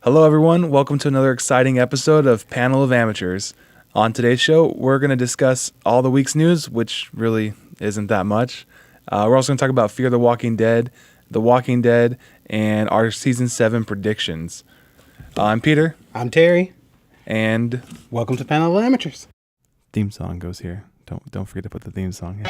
Hello, everyone. Welcome to another exciting episode of Panel of Amateurs. On today's show, we're going to discuss all the week's news, which really isn't that much. We're also going to talk about Fear the Walking Dead, and our Season 7 predictions. I'm Peter. I'm Terry. And welcome to Panel of Amateurs. Theme song goes here. Don't forget to put the theme song here.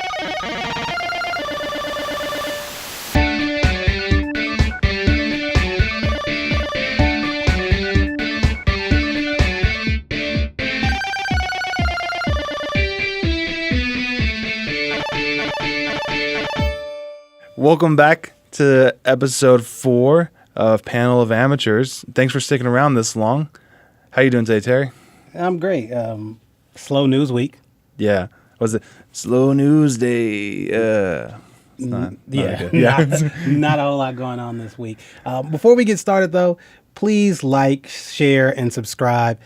Welcome back to episode 4 of Panel of Amateurs. Thanks for sticking around this long. How you doing today, Terry? I'm great. Slow news week. Yeah. Was it slow news day? Not a whole lot going on this week. Before we get started, though, please like, share, and subscribe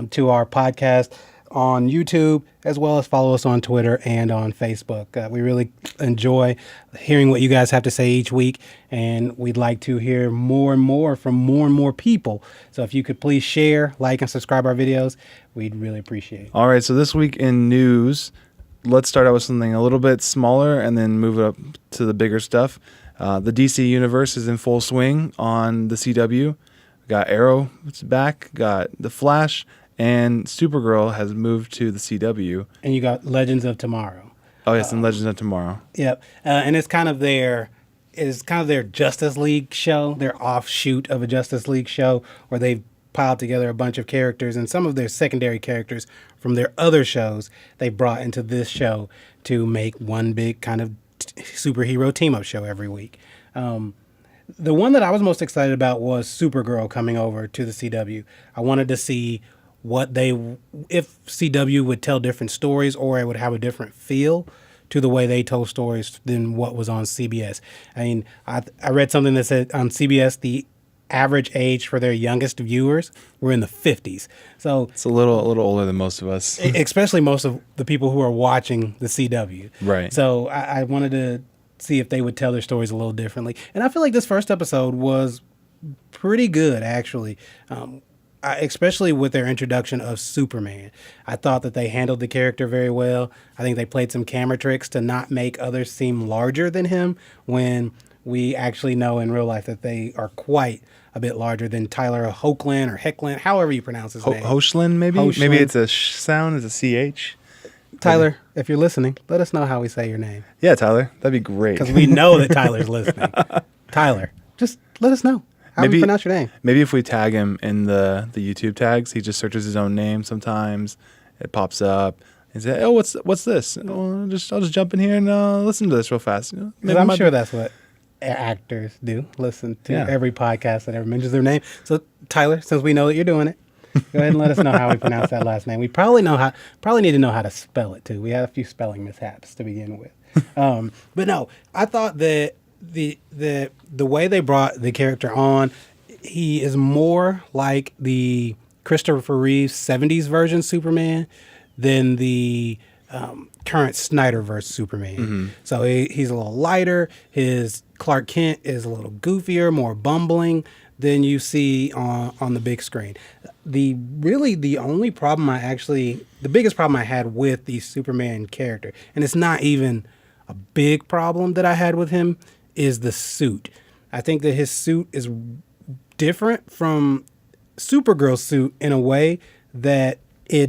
to our podcast on YouTube, as well as follow us on Twitter and on Facebook. We really enjoy hearing what you guys have to say each week, and we'd like to hear more and more from more and more people. So if you could please share, like, and subscribe our videos, we'd really appreciate it. All right, so this week in news, let's start out with something a little bit smaller and then move it up to the bigger stuff. The DC universe is in full swing on the CW. Got Arrow, it's back, got The Flash, and Supergirl has moved to the CW. And you got Legends of Tomorrow. Oh yes, and Legends of Tomorrow. Yep, and it's kind of their Justice League show, their offshoot of a Justice League show, where they've piled together a bunch of characters and some of their secondary characters from their other shows they brought into this show to make one big kind of superhero team-up show every week. The one that I was most excited about was Supergirl coming over to the CW. I wanted to see if CW would tell different stories or it would have a different feel to the way they told stories than what was on CBS. I mean, I read something that said on CBS the average age for their youngest viewers were in the 50s. So it's a little older than most of us. Especially most of the people who are watching the CW. Right. So I wanted to see if they would tell their stories a little differently. And I feel like this first episode was pretty good, actually. Especially with their introduction of Superman. I thought that they handled the character very well. I think they played some camera tricks to not make others seem larger than him when we actually know in real life that they are quite a bit larger than Tyler Hoechlin or Hecklin, however you pronounce his name. Hoechlin, maybe? Hoechlin. Maybe it's a sound, it's a CH. Tyler, if you're listening, let us know how we say your name. Yeah, Tyler, that'd be great. Because we know that Tyler's listening. Tyler, just let us know. How do you pronounce your name? Maybe if we tag him in the YouTube tags, he just searches his own name sometimes. It pops up and says, "Oh, what's this? Oh, I'll just jump in here and listen to this real fast." You know, I'm sure that's what actors do. Listen to every podcast that ever mentions their name. So Tyler, since we know that you're doing it, go ahead and let us know how we pronounce that last name. We probably need to know how to spell it too. We had a few spelling mishaps to begin with. But no, I thought that the way they brought the character on, he is more like the Christopher Reeves 70s version Superman than the current Snyderverse Superman. Mm-hmm. So he's a little lighter. His Clark Kent is a little goofier, more bumbling than you see on the big screen. The biggest problem I had with the Superman character, and it's not even a big problem that I had with him, is the suit. I think that his suit is different from Supergirl's suit in a way that it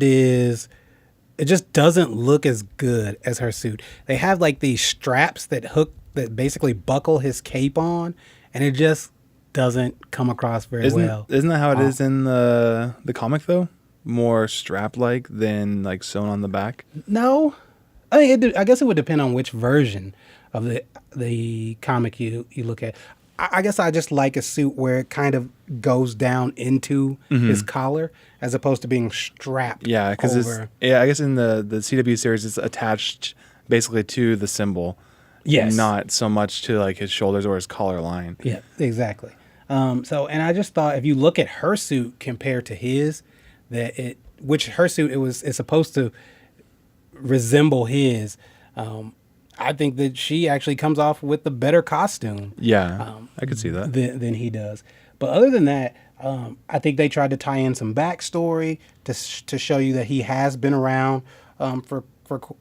just doesn't look as good as her suit. They have like these straps that basically buckle his cape on, and it just doesn't come across very well. Isn't that how it is in the comic though? More strap-like than like sewn on the back? No. I guess it would depend on which version of the comic you look at. I guess I just like a suit where it kind of goes down into his collar as opposed to being strapped. Yeah, because I guess in the CW series it's attached basically to the symbol. Yes. Not so much to like his shoulders or his collar line. Yeah, exactly. And I just thought if you look at her suit compared to his, her suit is supposed to resemble his. I think that she actually comes off with the better costume. Yeah, I could see that. Than he does. But other than that, I think they tried to tie in some backstory to show you that he has been around for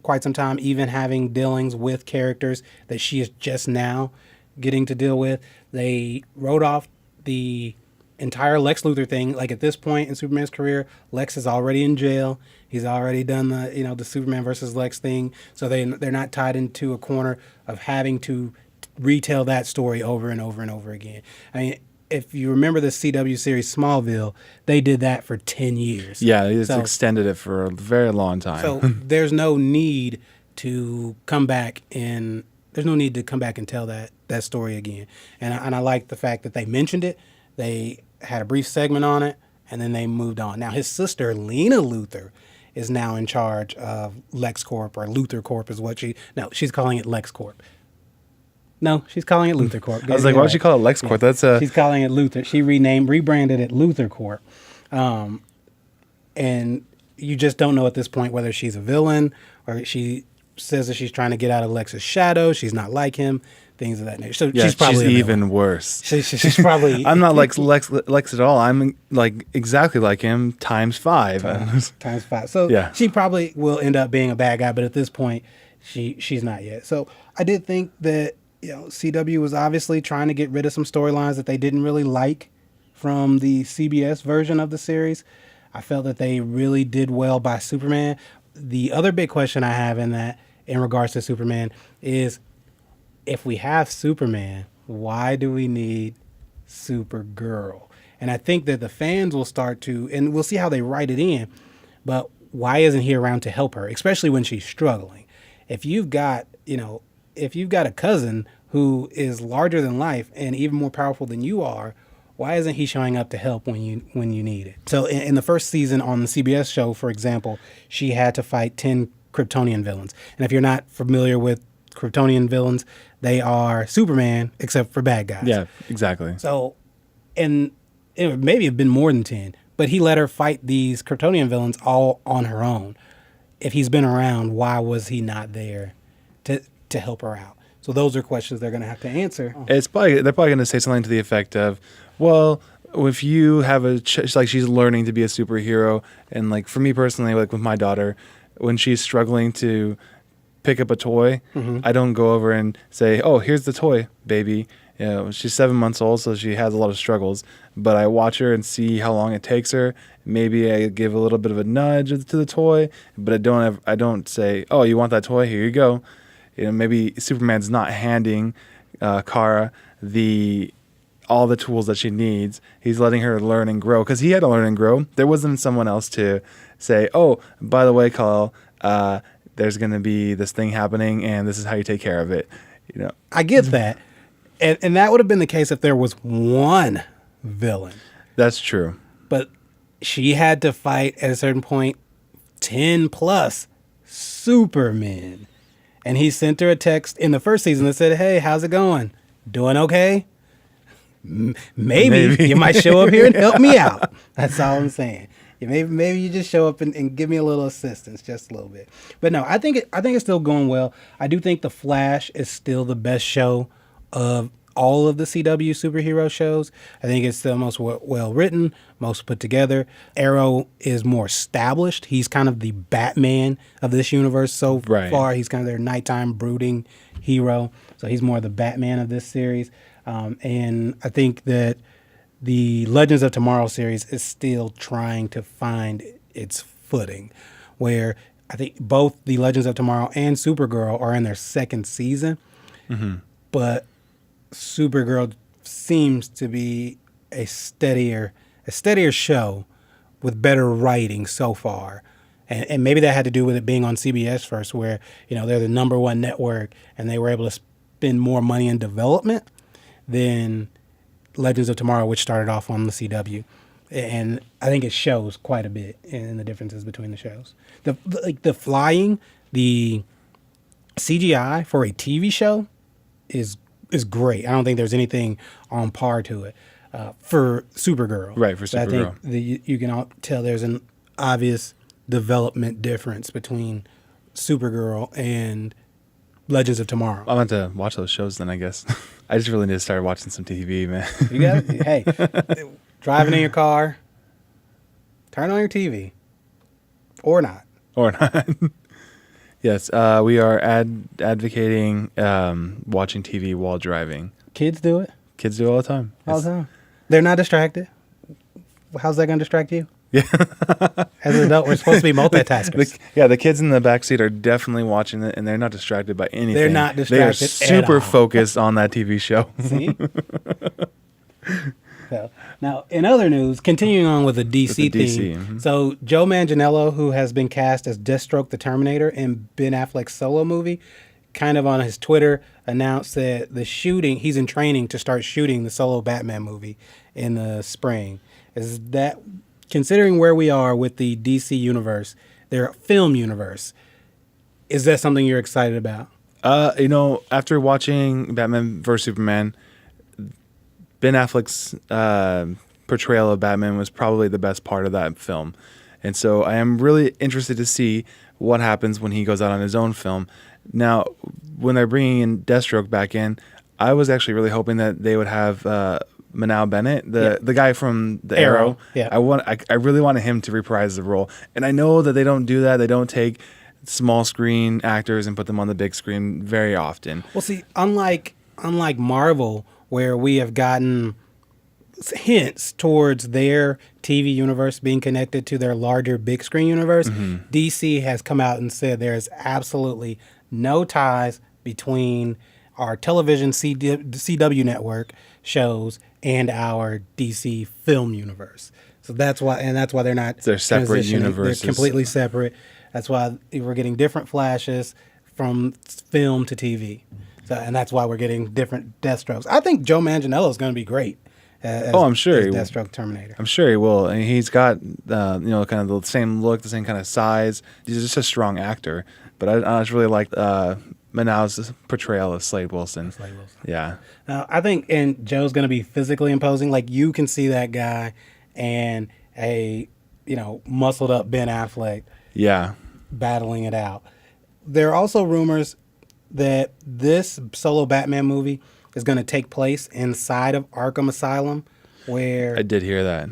quite some time, even having dealings with characters that she is just now getting to deal with. They wrote off the entire Lex Luthor thing. Like at this point in Superman's career, Lex is already in jail. He's already done the Superman versus Lex thing. So they're not tied into a corner of having to retell that story over and over and over again. I mean, if you remember the CW series Smallville, they did that for 10 years. Yeah, they just extended it for a very long time. So there's no need to come back and tell that story again. And I like the fact that they mentioned it. They had a brief segment on it, and then they moved on. Now his sister Lena Luthor is now in charge of LexCorp, or Luthor Corp is what she's calling it LexCorp. No, she's calling it Luthor Corp. I was like, why would she call it LexCorp? Yeah. She's calling it Luthor. She rebranded it Luthor Corp. And you just don't know at this point whether she's a villain or she says that she's trying to get out of Lex's shadow. She's not like him, things of that nature. So yeah, she's probably even worse. She's probably. I'm not like Lex at all. I'm like exactly like him times 5. Times 5. So yeah. She probably will end up being a bad guy, but at this point, she's not yet. So I did think that CW was obviously trying to get rid of some storylines that they didn't really like from the CBS version of the series. I felt that they really did well by Superman. The other big question I have in regards to Superman is, if we have Superman, why do we need Supergirl? And I think that the fans will start to, and we'll see how they write it in, but why isn't he around to help her, especially when she's struggling? If you've got a cousin who is larger than life and even more powerful than you are, why isn't he showing up to help when you need it? So in the first season on the CBS show, for example, she had to fight 10 Kryptonian villains. And if you're not familiar with Kryptonian villains, they are Superman, except for bad guys. Yeah, exactly. So, and it would maybe have been more than 10, but he let her fight these Kryptonian villains all on her own. If he's been around, why was he not there to help her out? So those are questions they're going to have to answer. They're probably going to say something to the effect of, well, if you have like she's learning to be a superhero, and like for me personally, like with my daughter, when she's struggling to pick up a toy, I don't go over and say, oh, here's the toy, baby. She's 7 months old, so she has a lot of struggles. But I watch her and see how long it takes her. Maybe I give a little bit of a nudge to the toy, but I don't say, oh, you want that toy? Here you go. Maybe Superman's not handing Kara all the tools that she needs. He's letting her learn and grow, because he had to learn and grow. There wasn't someone else to say, oh, by the way, Kyle, there's going to be this thing happening, and this is how you take care of it. I get that. And that would have been the case if there was one villain. That's true. But she had to fight at a certain point 10 plus Supermen. And he sent her a text in the first season that said, hey, how's it going? Doing okay? Maybe you might show up here and help me out. That's all I'm saying. Maybe you just show up and give me a little assistance, just a little bit. But no, I think it's still going well. I do think The Flash is still the best show of all of the CW superhero shows. I think it's the most well written, most put together. Arrow is more established. He's kind of the Batman of this universe so far. He's kind of their nighttime brooding hero. So he's more the Batman of this series. And I think that the Legends of Tomorrow series is still trying to find its footing, where I think both the Legends of Tomorrow and Supergirl are in their second season. But Supergirl seems to be a steadier show with better writing so far. And maybe that had to do with it being on CBS first, where, they're the number one network and they were able to spend more money in development than Legends of Tomorrow, which started off on the CW. And I think it shows quite a bit in the differences between the shows. The flying, the CGI for a TV show is great. I don't think there's anything on par to it for Supergirl. Right, for Supergirl. I think you can all tell there's an obvious development difference between Supergirl and Legends of Tomorrow. I'm going to watch those shows then, I guess. I just really need to start watching some TV, man. You got it? Hey, driving in your car, turn on your TV. Or not. Or not. Yes, we are advocating watching TV while driving. Kids do it. Kids do it all the time. All the time. They're not distracted. How's that going to distract you? Yeah. As an adult, we're supposed to be multitaskers. The kids in the backseat are definitely watching it, and they're not distracted by anything. They're not distracted. They are super focused on that TV show. See? So, now, in other news, continuing on with the DC theme. Mm-hmm. So, Joe Manganiello, who has been cast as Deathstroke the Terminator in Ben Affleck's solo movie, kind of on his Twitter announced that he's in training to start shooting the solo Batman movie in the spring. Is that, considering where we are with the DC universe, their film universe, is that something you're excited about? After watching Batman vs. Superman, Ben Affleck's portrayal of Batman was probably the best part of that film. And so I am really interested to see what happens when he goes out on his own film. Now, when they're bringing in Deathstroke back in, I was actually really hoping that they would have Manal Bennett, the guy from the Arrow. Yeah. I really wanted him to reprise the role. And I know that they don't do that. They don't take small screen actors and put them on the big screen very often. Well, see, unlike Marvel, where we have gotten hints towards their TV universe being connected to their larger big screen universe, DC has come out and said there is absolutely no ties between our television CW network shows and our DC film universe. So that's why they're not. They're separate transitioning. universes. They're completely separate. That's why we're getting different flashes from film to TV. So, and that's why we're getting different Deathstrokes. I think Joe Manganiello is going to be great. I'm sure he will. Deathstroke Terminator. I'm sure he will. And he's got kind of the same look, the same kind of size. He's just a strong actor. But I just really like Manal's portrayal of Slade Wilson. Yeah. Now, I think Joe's going to be physically imposing. Like, you can see that guy and a muscled up Ben Affleck. Yeah. Battling it out. There are also rumors that this solo Batman movie is going to take place inside of Arkham Asylum, where I did hear that.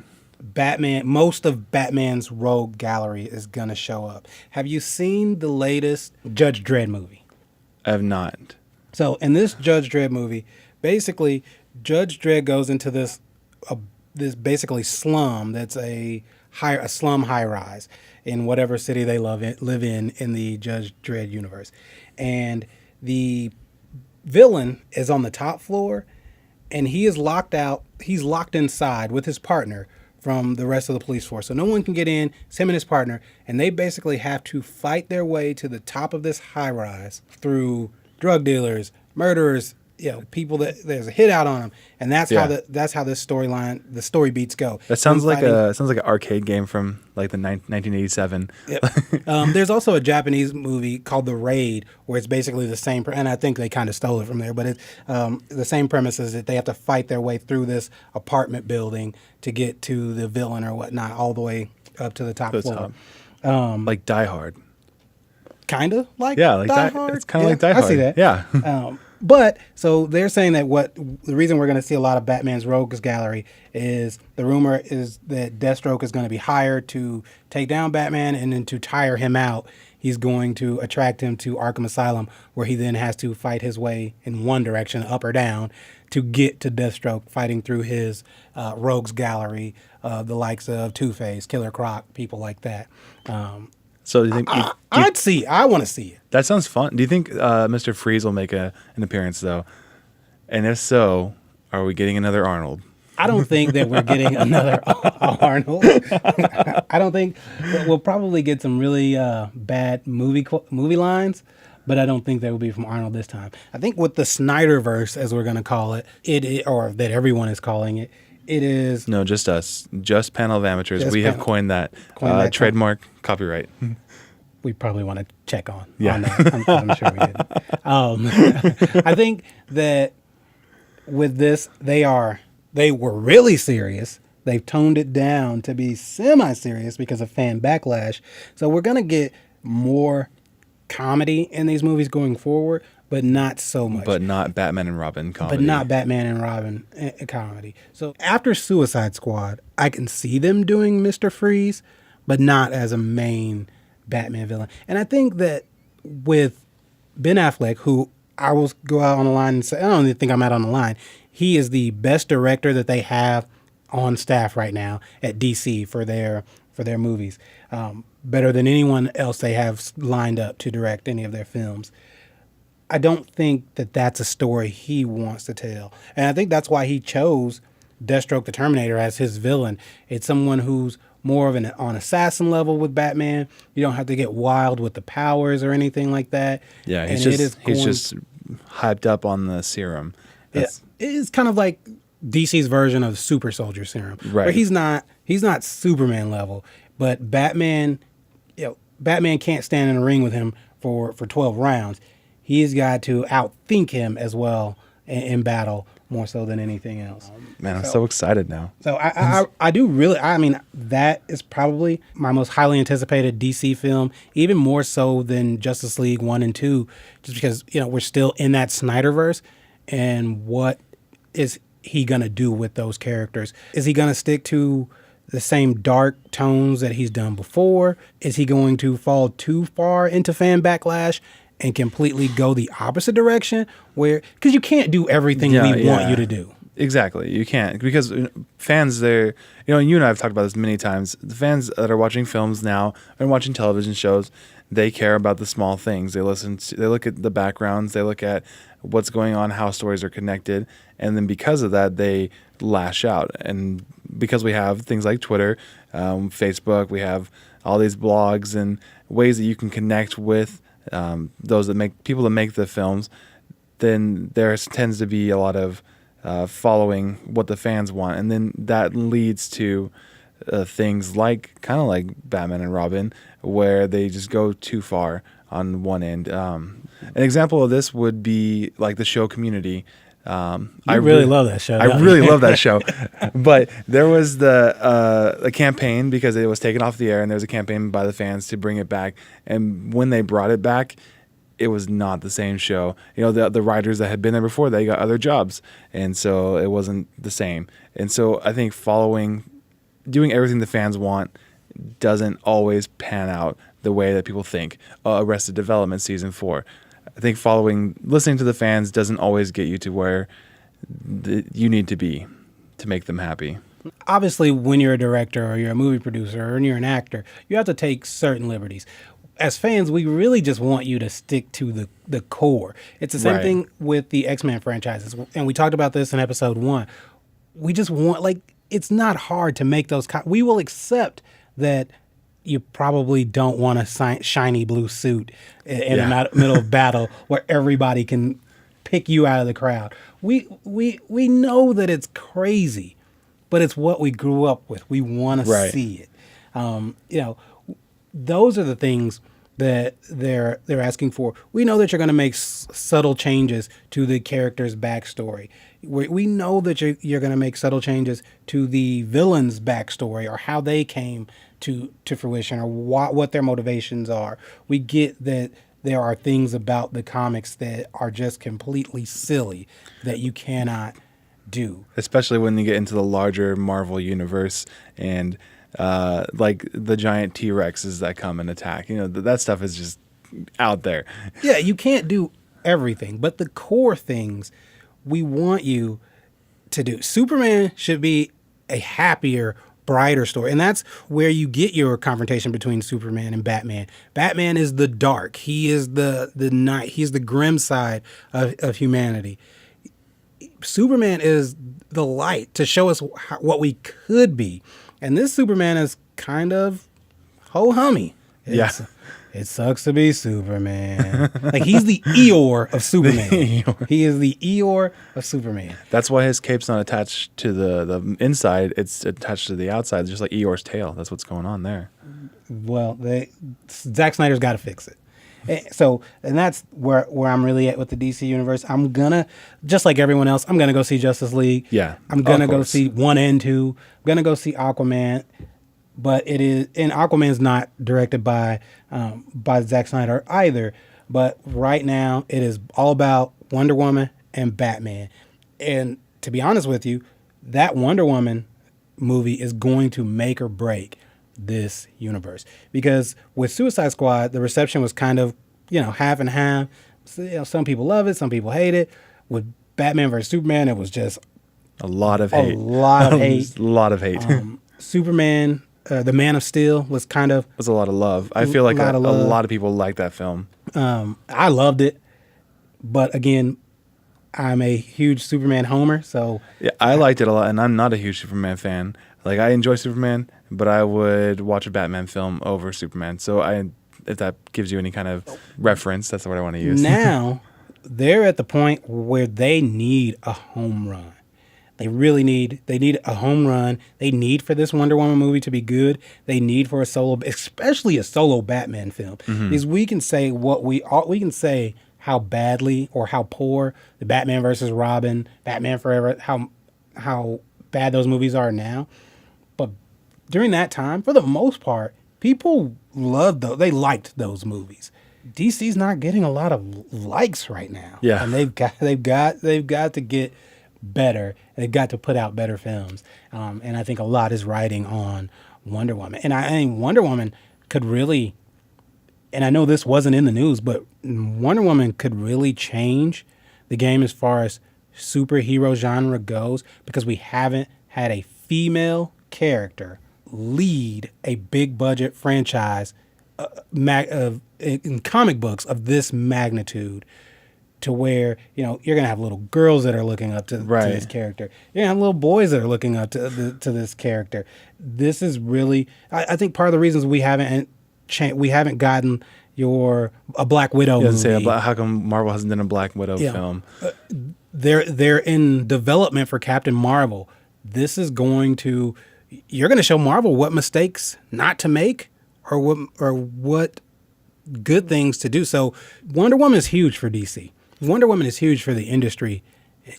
Most of Batman's rogue gallery is going to show up. Have you seen the latest Judge Dredd movie? I have not. So in this Judge Dredd movie, basically Judge Dredd goes into this basically slum that's a slum high rise in whatever city they live in the Judge Dredd universe. And the villain is on the top floor, and he is locked out. He's locked inside with his partner from the rest of the police force. So no one can get in. It's him and his partner, and they basically have to fight their way to the top of this high rise through drug dealers, murderers, people that there's a hit out on them, and that's how this the story beats go. That sounds like an arcade game from like the 1987. Yep. There's also a Japanese movie called The Raid, where it's basically the same, and I think they kind of stole it from there, but it's the same premise is that they have to fight their way through this apartment building to get to the villain or whatnot, all the way up to the top floor. Like Die Hard. Kind of like Die Hard. It's kind of like Die Hard. I see that. Yeah. But so they're saying that the reason we're going to see a lot of Batman's rogues gallery is the rumor is that Deathstroke is going to be hired to take down Batman, and then to tire him out, he's going to attract him to Arkham Asylum, where he then has to fight his way in one direction, up or down, to get to Deathstroke, fighting through his rogues gallery, the likes of Two-Face, Killer Croc, people like that. So do you think I want to see it. That sounds fun. Do you think Mr. Freeze will make an appearance though? And if so, are we getting another Arnold? I don't think that we're getting another Arnold. I don't think we'll probably get some really bad movie lines, but I don't think they will be from Arnold this time. I think with the Snyderverse, as we're going to call it, or that everyone is calling it, it is... No, just us. Just Panel of Amateurs. Have coined that. Trademark, copyright. We probably want to check on that. I'm sure we did. I think that with this, they were really serious. They've toned it down to be semi-serious because of fan backlash. So we're going to get more comedy in these movies going forward, but not so much. But not Batman and Robin comedy. But not Batman and Robin comedy. So after Suicide Squad, I can see them doing Mr. Freeze, but not as a main Batman villain. And I think that with Ben Affleck, who I will go out on the line and say, I don't even think I'm out on the line. He is the best director that they have on staff right now at DC for their movies. Better than anyone else they have lined up to direct any of their films. I don't think that that's a story he wants to tell. And I think that's why he chose Deathstroke the Terminator as his villain. It's someone who's more of an on assassin level with Batman. You don't have to get wild with the powers or anything like that. Yeah, he's just hyped up on the serum. It's kind of like DC's version of Super Soldier Serum. Right. Where he's not Superman level, but Batman, Batman can't stand in a ring with him for 12 rounds. He's got to outthink him as well in battle more so than anything else. Man, I'm so excited now. So I do really, I mean, that is probably my most highly anticipated DC film, even more so than Justice League 1 and 2, just because, we're still in that Snyderverse. And what is he going to do with those characters? Is he going to stick to the same dark tones that he's done before? Is he going to fall too far into fan backlash and completely go the opposite direction? Because you can't do everything we want you to do. Exactly. You can't, because fans, you and I have talked about this many times. The fans that are watching films now and watching television shows, they care about the small things. They look at the backgrounds, they look at what's going on, how stories are connected, and then because of that, they lash out. And because we have things like Twitter, Facebook, we have all these blogs and ways that you can connect with those that make the films, then there tends to be a lot of following what the fans want, and then that leads to things kind of like Batman and Robin, where they just go too far on one end. An example of this would be like the show Community. I really love that show. I really love that show. But there was a campaign because it was taken off the air, and there was a campaign by the fans to bring it back. And when they brought it back, it was not the same show. The writers that had been there before, they got other jobs, and so it wasn't the same. And so I think doing everything the fans want doesn't always pan out the way that people think. Arrested Development season 4. I think listening to the fans doesn't always get you to where you need to be to make them happy. Obviously, when you're a director or you're a movie producer or you're an actor, you have to take certain liberties. As fans, we really just want you to stick to the core. It's the same thing with the X-Men franchises. And we talked about this in episode 1. We just want, it's not hard to make those. We will accept that you probably don't want a shiny blue suit in the middle of battle where everybody can pick you out of the crowd. We know that it's crazy, but it's what we grew up with. We want to see it. Those are the things that they're asking for. We know that you're going to make subtle changes to the character's backstory. We know that you're going to make subtle changes to the villain's backstory or how they came to fruition or what their motivations are. We get that there are things about the comics that are just completely silly that you cannot do. Especially when you get into the larger Marvel universe and like the giant T-Rexes that come and attack. That stuff is just out there. Yeah, you can't do everything, but the core things we want you to do. Superman should be a happier, brighter story, and that's where you get your confrontation between Superman and Batman. Batman is the dark. He is the night. He's the grim side of humanity. Superman is the light to show us what we could be. And this Superman is kind of ho-hummy. It sucks to be Superman. He's the Eeyore of Superman. He is the Eeyore of Superman. That's why his cape's not attached to the inside. It's attached to the outside, just like Eeyore's tail. That's what's going on there. Well, Zack Snyder's got to fix it. And that's where I'm really at with the DC universe. I'm gonna, just like everyone else, I'm gonna go see Justice League. Yeah, I'm gonna go see 1 and 2. I'm gonna go see Aquaman, but Aquaman's not directed by Zack Snyder either. But right now, it is all about Wonder Woman and Batman. And to be honest with you, that Wonder Woman movie is going to make or break this universe. Because with Suicide Squad, the reception was kind of, half and half. So, some people love it, some people hate it. With Batman versus Superman, it was just a lot of hate. A lot of hate. A lot of hate. Superman, the Man of Steel was kind of... was a lot of love. I feel like a lot of people like that film. I loved it. But again, I'm a huge Superman homer, so... Yeah, I liked it a lot, and I'm not a huge Superman fan. Like, I enjoy Superman, but I would watch a Batman film over Superman. So if that gives you any kind of reference, that's what I want to use. Now, they're at the point where they need a home run. They really need a home run. They need for this Wonder Woman movie to be good. They need for especially a solo Batman film. Because we can say we can say how badly or how poor the Batman versus Robin, Batman Forever, how bad those movies are now. But during that time, for the most part, people loved those. They liked those movies. DC's not getting a lot of likes right now. Yeah, and they've got to get better. They've got to put out better films. And I think a lot is riding on Wonder Woman. And I think Wonder Woman could really, and I know this wasn't in the news, but Wonder Woman could really change the game as far as superhero genre goes, because we haven't had a female character lead a big budget franchise in comic books of this magnitude, to where you're gonna have little girls that are looking up to this character. You're gonna have little boys that are looking up to this character. This is really, I think, part of the reasons we haven't gotten a Black Widow movie. How come Marvel hasn't done a Black Widow film? They're in development for Captain Marvel. This is you're going to show Marvel what mistakes not to make, or what good things to do. So Wonder Woman is huge for DC. Wonder Woman is huge for the industry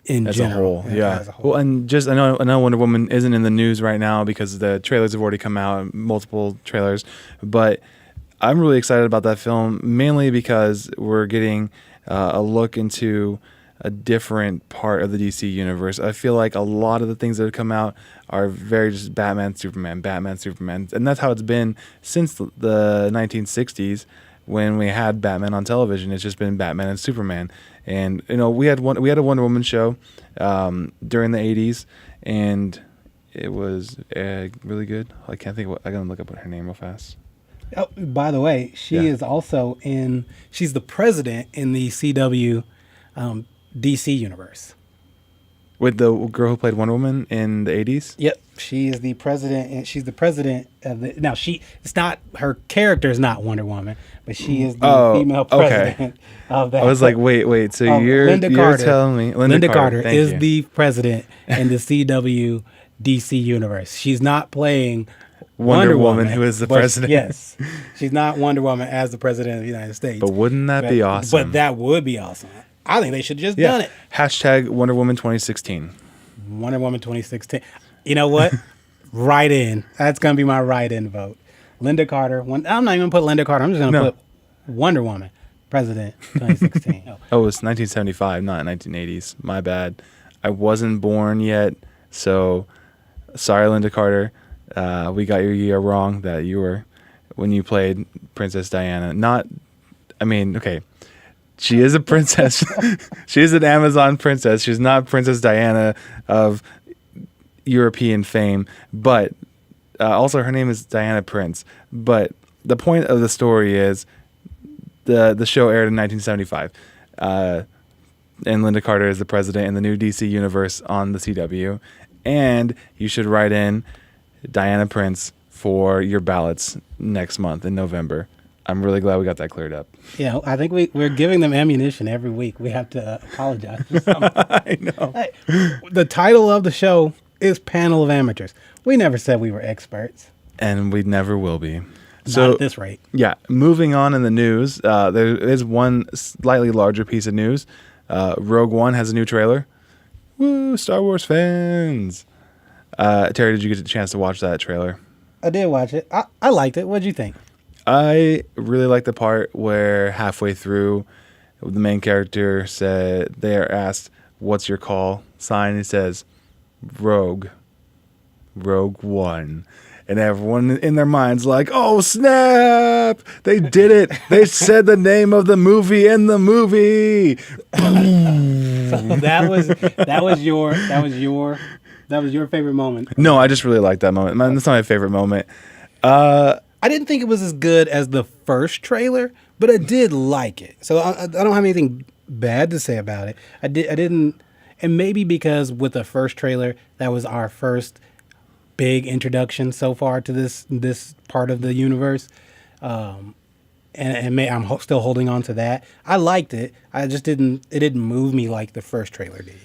in general. As a whole. Well, and just I know Wonder Woman isn't in the news right now because the trailers have already come out, multiple trailers, but I'm really excited about that film, mainly because we're getting a look into a different part of the DC universe. I feel like a lot of the things that have come out are very just Batman, Superman, and that's how it's been since the 1960s when we had Batman on television. It's just been Batman and Superman, and we had a Wonder Woman show during the 80s, and it was really good. I can't think. I gotta look up her name real fast. Oh, by the way, she is also she's the president in the CW DC universe. With the girl who played Wonder Woman in the 80s? Yep. She is the president, and she's the president of the... Now, it's not... Her character is not Wonder Woman, but she is the female president of that. I was like, wait. So you're telling me... Linda Carter is the president in the CW DC universe. She's not playing Wonder Woman, who is the president. Yes. She's not Wonder Woman as the president of the United States. But wouldn't that be awesome? But that would be awesome. I think they should have just done it. Hashtag Wonder Woman 2016. Wonder Woman 2016. You know what? Write in. That's going to be my write-in vote. Linda Carter. I'm not even going to put Linda Carter. I'm just going to put Wonder Woman, President 2016. Oh, it was 1975, not 1980s. My bad. I wasn't born yet, so sorry, Linda Carter. We got your year wrong that you were when you played Princess Diana. Okay. She is a princess. She is an Amazon princess. She's not Princess Diana of European fame, but also her name is Diana Prince. But the point of the story is the show aired in 1975, and Linda Carter is the president in the new DC universe on the CW. And you should write in Diana Prince for your ballots next month in November. I'm really glad we got that cleared up. Yeah, I think we're giving them ammunition every week. We have to apologize for something. I know. Hey, the title of the show is Panel of Amateurs. We never said we were experts. And we never will be. Not at this rate. Yeah, moving on in the news, there is one slightly larger piece of news. Rogue One has a new trailer. Woo, Star Wars fans. Terry, did you get a chance to watch that trailer? I did watch it. I liked it. What did you think? I really like the part where halfway through, the main character said they are asked, "What's your call sign?" He says, "Rogue, Rogue One," and everyone in their minds like, "Oh snap! They did it! They said the name of the movie in the movie." So that was your favorite moment. No, I just really like that moment. That's not my favorite moment. I didn't think it was as good as the first trailer, but I did like it. So I don't have anything bad to say about it. I didn't, and maybe because with the first trailer, that was our first big introduction so far to this part of the universe. I'm still holding on to that. I liked it. I just didn't. It didn't move me like the first trailer did.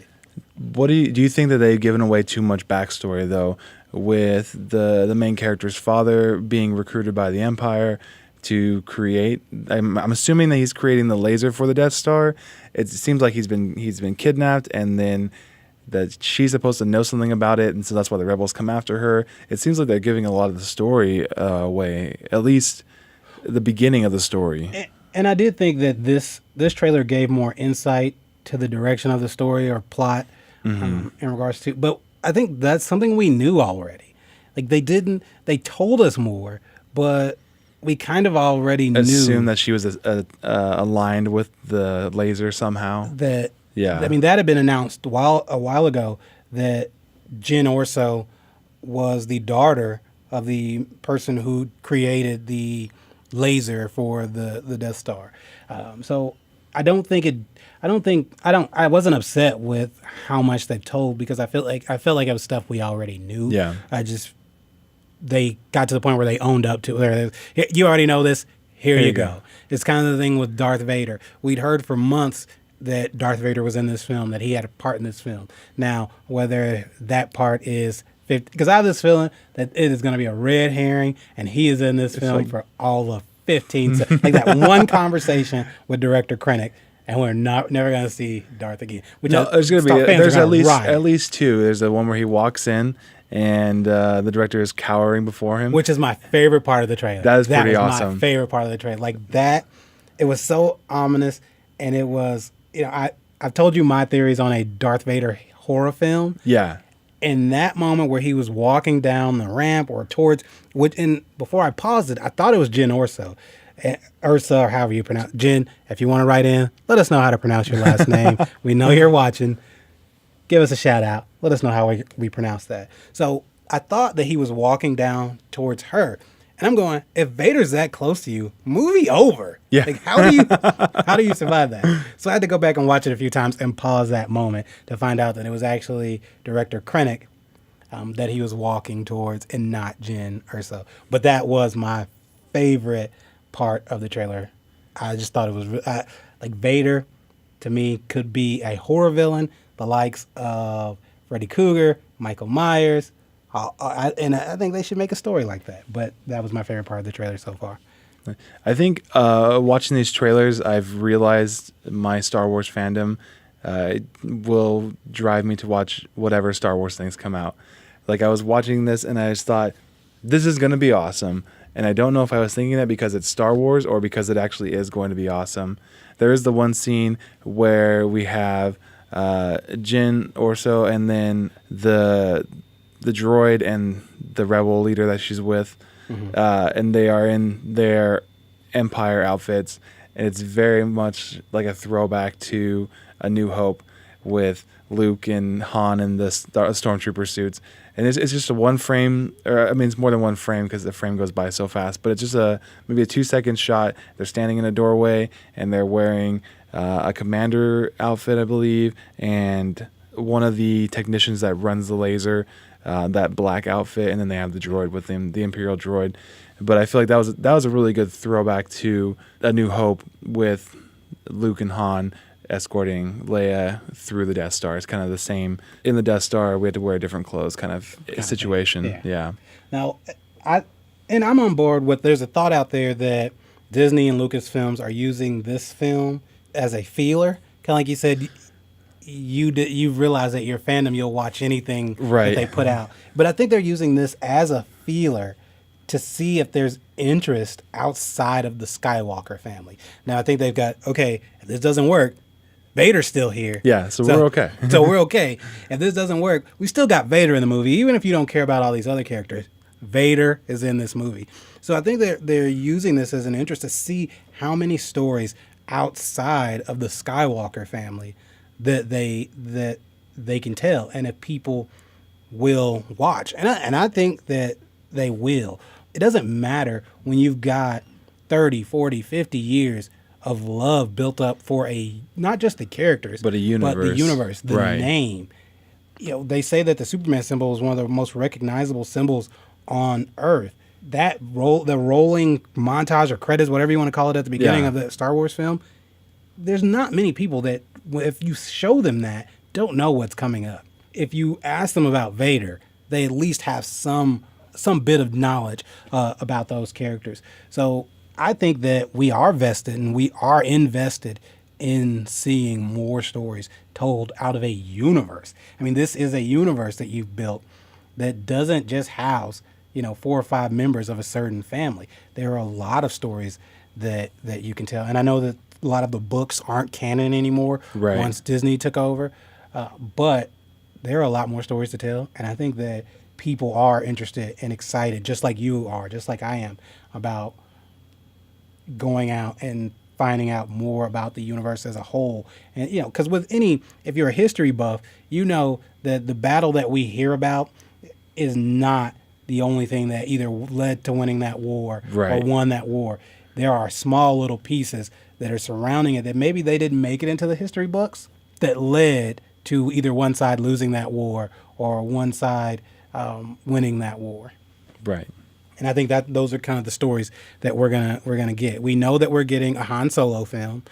What do you think that they've given away too much backstory though, with the main character's father being recruited by the Empire to create? I'm assuming that he's creating the laser for the Death Star. It seems like he's been kidnapped, and then that she's supposed to know something about it, and so that's why the rebels come after her. It seems like they're giving a lot of the story away, at least the beginning of the story. And I did think that this trailer gave more insight to the direction of the story or plot in regards to, but I think that's something we knew already. Like they told us more, but we kind of already Assume knew that she was aligned with the laser somehow. that. Yeah. I mean, that had been announced a while ago that Jyn Orso was the daughter of the person who created the laser for the Death Star. So I wasn't upset with how much they told, because I felt like it was stuff we already knew. Yeah. They got to the point where they owned up to it. You already know this. Here you go. It's kind of the thing with Darth Vader. We'd heard for months that Darth Vader was in this film, that he had a part in this film. Now, whether that part is 50, because I have this feeling that it is going to be a red herring, and he is in this film for all of 15 seconds. Like that one conversation with director Krennic, and we're never going to see Darth again. There's at least two. There's the one where he walks in and the director is cowering before him, which is my favorite part of the trailer. That is pretty awesome. My favorite part of the trailer. Like that, it was so ominous, and it was, I've told you my theories on a Darth Vader horror film. Yeah. In that moment where he was walking down the ramp or towards, before I paused it, I thought it was Jyn Orso. Ursa, or however you pronounce Jyn. If you want to write in, let us know how to pronounce your last name. We know you're watching. Give us a shout out. Let us know how we pronounce that. So I thought that he was walking down towards her. And I'm going, if Vader's that close to you, movie over. Yeah. Like, how do you survive that? So I had to go back and watch it a few times and pause that moment to find out that it was actually director Krennic that he was walking towards, and not Jyn Erso. But that was my favorite part of the trailer. I just thought it was like Vader, to me, could be a horror villain, the likes of Freddy Krueger, Michael Myers. I think they should make a story like that. But that was my favorite part of the trailer so far. I think watching these trailers, I've realized my Star Wars fandom will drive me to watch whatever Star Wars things come out. Like, I was watching this and I just thought, this is going to be awesome. And I don't know if I was thinking that because it's Star Wars or because it actually is going to be awesome. There is the one scene where we have Jyn Orso and then the droid and the rebel leader that she's with, and they are in their Empire outfits, and it's very much like a throwback to A New Hope with Luke and Han in the stormtrooper suits. And it's just a one frame, or I mean, it's more than one frame because the frame goes by so fast, but it's just maybe a 2-second shot. They're standing in a doorway and they're wearing a commander outfit, I believe, and one of the technicians that runs the laser, that black outfit, and then they have the droid with them, the Imperial droid. But I feel like that was a really good throwback to A New Hope with Luke and Han escorting Leia through the Death Star. It's kind of the same. In the Death Star, we had to wear different clothes kind of situation. Yeah. Now, I'm on board with, there's a thought out there that Disney and Lucasfilms are using this film as a feeler. Kind of like you said, you realize that your fandom, you'll watch anything that they put out. But I think they're using this as a feeler to see if there's interest outside of the Skywalker family. Now, I think they've got, okay, if this doesn't work, Vader's still here. Yeah, so we're okay. So we're okay. If this doesn't work, we still got Vader in the movie. Even if you don't care about all these other characters, Vader is in this movie. So I think they're using this as an interest to see how many stories outside of the Skywalker family that they can tell, and if people will watch. And I think that they will. It doesn't matter when you've got 30, 40, 50 years of love built up for not just the characters, but the universe, the name. They say that the Superman symbol is one of the most recognizable symbols on Earth. The rolling montage or credits, whatever you want to call it, at the beginning of the Star Wars film, there's not many people that, if you show them that, don't know what's coming up. If you ask them about Vader, they at least have some bit of knowledge about those characters. So I think that we are vested and we are invested in seeing more stories told out of a universe. I mean, this is a universe that you've built that doesn't just house, 4 or 5 members of a certain family. There are a lot of stories that you can tell. And I know that a lot of the books aren't canon anymore once Disney took over. But there are a lot more stories to tell. And I think that people are interested and excited, just like you are, just like I am, about going out and finding out more about the universe as a whole. And, because if you're a history buff, you know that the battle that we hear about is not the only thing that either led to winning that war or won that war. There are small little pieces that are surrounding it that maybe they didn't make it into the history books that led to either one side losing that war or one side winning that war. Right. And I think that those are kind of the stories that we're gonna get. We know that we're getting a Han Solo film.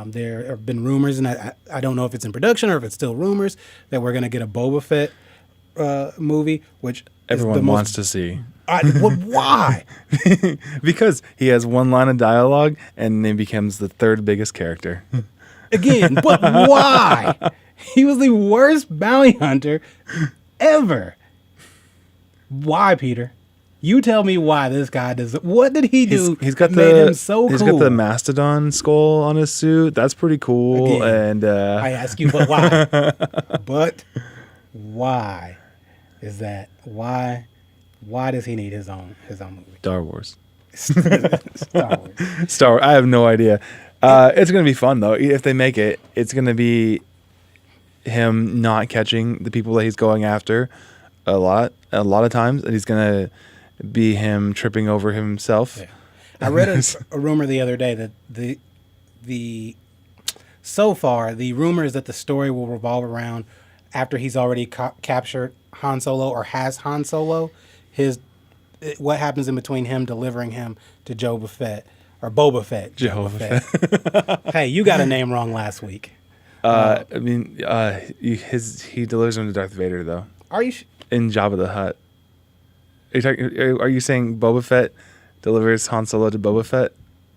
There have been rumors, and I don't know if it's in production or if it's still rumors, that we're gonna get a Boba Fett movie, which everyone wants to see. Why? Because he has one line of dialogue and then becomes the 3rd biggest character. Again, but why? He was the worst bounty hunter ever. Why, Peter? You tell me why this guy does it. What did he do? He's got him so he's cool? got the mastodon skull on his suit. That's pretty cool. Again, and I ask you, but why? But why is that? Why does he need his own movie? Star Wars. Star Wars. I have no idea. It's gonna be fun though. If they make it, it's gonna be him not catching the people that he's going after a lot of times, and he's gonna be him tripping over himself. Yeah. I read a rumor the other day that so far the rumor is that the story will revolve around after he's already captured Han Solo or has Han Solo, what happens in between him delivering him to Boba Fett. Hey, you got a name wrong last week. He delivers him to Darth Vader though. Are you in Jabba the Hutt? Are you saying Boba Fett delivers Han Solo to Boba Fett?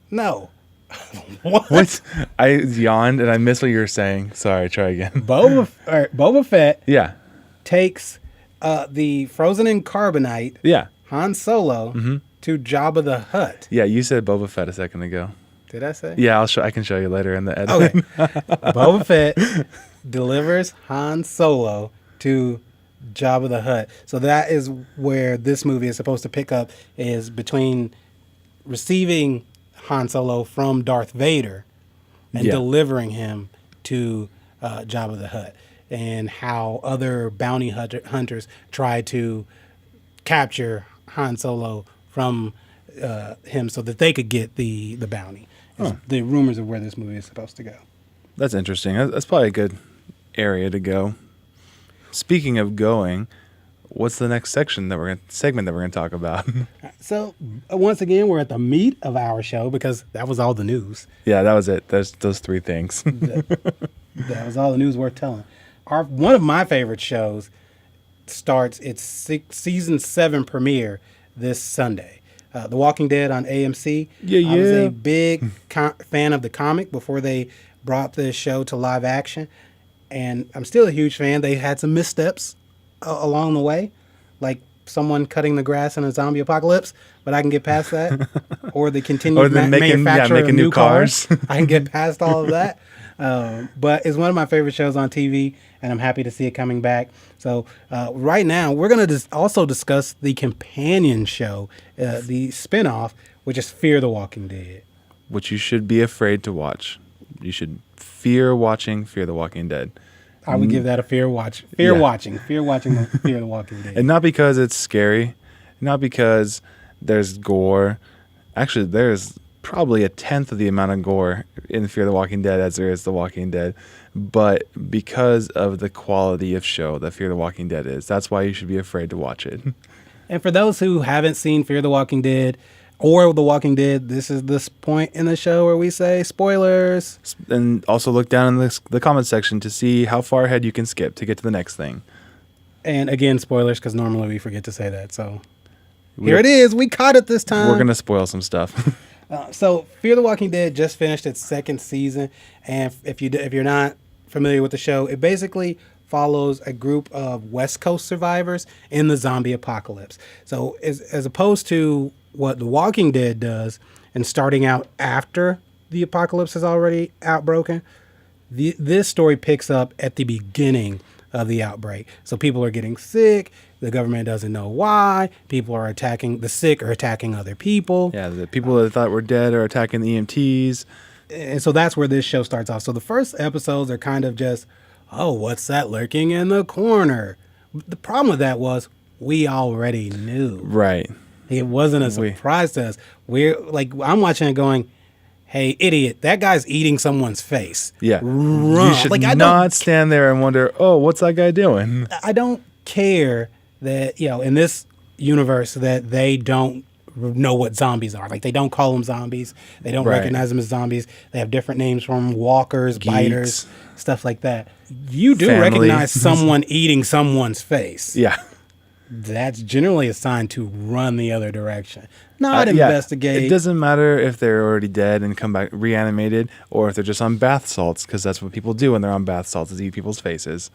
No. What? I yawned and I missed what you were saying. Sorry, try again. Boba Fett. Yeah. Takes the frozen in carbonite. Yeah. Han Solo to Jabba the Hutt. Yeah, you said Boba Fett a second ago. Did I say? Yeah, I can show you later in the edit. Okay. Boba Fett delivers Han Solo to Jabba the Hutt. So that is where this movie is supposed to pick up, is between receiving Han Solo from Darth Vader and delivering him to Jabba the Hutt, and how other bounty hunters try to capture Han Solo from him so that they could get the bounty. The rumors of where this movie is supposed to go. That's interesting. That's probably a good area to go. Speaking of going, what's the next segment that we're going to talk about? So once again, we're at the meat of our show because that was all the news. Yeah, that was it. There's those 3 things. That was all the news worth telling. One of my favorite shows starts its season 7 premiere this Sunday. The Walking Dead on AMC. Yeah. I was a big fan of the comic before they brought the show to live action. And I'm still a huge fan. They had some missteps along the way. Like someone cutting the grass in a zombie apocalypse, but I can get past that. Or the Or continued then manufacture of making new new cars. I can get past all of that. But it's one of my favorite shows on TV, and I'm happy to see it coming back. So right now, we're going to also discuss the companion show, the spinoff, which is Fear the Walking Dead. Which you should be afraid to watch. You should fear watching Fear the Walking Dead. I would give that a fear watch. Fear watching Fear the Walking Dead. And not because it's scary, not because there's gore. Actually, there's probably a tenth of the amount of gore in Fear the Walking Dead as there is The Walking Dead, but because of the quality of show that Fear the Walking Dead is. That's why you should be afraid to watch it. And for those who haven't seen Fear the Walking Dead or The Walking Dead, this is this point in the show where we say spoilers. And also look down in the comment section to see how far ahead you can skip to get to the next thing. And again, spoilers, because normally we forget to say that. So here it is. We caught it this time. We're going to spoil some stuff. So Fear the Walking Dead just finished its second season. And if you're not familiar with the show, it basically follows a group of West Coast survivors in the zombie apocalypse. So as opposed to what The Walking Dead does and starting out after the apocalypse has already outbroken, this story picks up at the beginning of the outbreak. So people are getting sick. The government doesn't know why. People are attacking the sick or attacking other people. Yeah, the people that thought were dead are attacking the EMTs. And so that's where this show starts off. So the first episodes are kind of just, oh, what's that lurking in the corner? The problem with that was we already knew. Right. It wasn't a surprise to us. We're like, I'm watching it going, hey, idiot, that guy's eating someone's face. Yeah. Run. You should not stand there and wonder, oh, what's that guy doing? I don't care that, in this universe that they don't know what zombies are. Like, they don't call them zombies. They don't recognize them as zombies. They have different names from walkers, Geeks. biters, stuff like that. You do recognize someone eating someone's face. Yeah. That's generally a sign to run the other direction. Not investigate. It doesn't matter if they're already dead and come back reanimated or if they're just on bath salts, because that's what people do when they're on bath salts, is eat people's faces.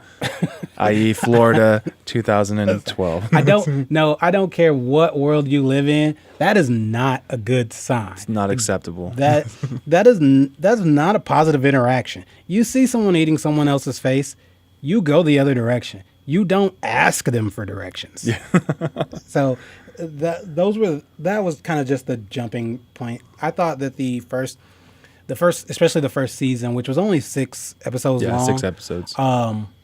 I.e. Florida 2012. I don't care what world you live in. That is not a good sign. It's not acceptable. That's not a positive interaction. You see someone eating someone else's face, you go the other direction. You don't ask them for directions. Yeah. So that was kind of just the jumping point. I thought that the first, especially the first season, which was only 6 episodes long. 6 episodes.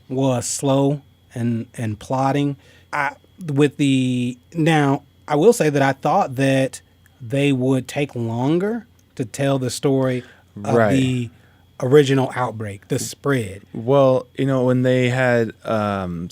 Was slow and plotting. I will say that I thought that they would take longer to tell the story of the original outbreak, the spread. Well, when they had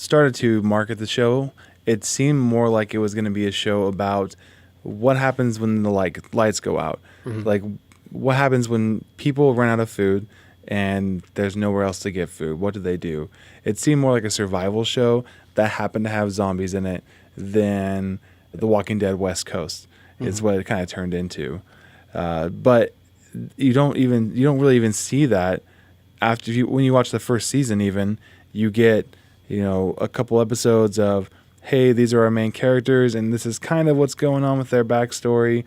started to market the show, it seemed more like it was going to be a show about what happens when the lights go out. Mm-hmm. Like, what happens when people run out of food and there's nowhere else to get food? What do they do? It seemed more like a survival show that happened to have zombies in it than The Walking Dead West Coast. Mm-hmm. Is what it kind of turned into. But you don't really even see that when you watch the first season. Even you get a couple episodes of, hey, these are our main characters and this is kind of what's going on with their backstory.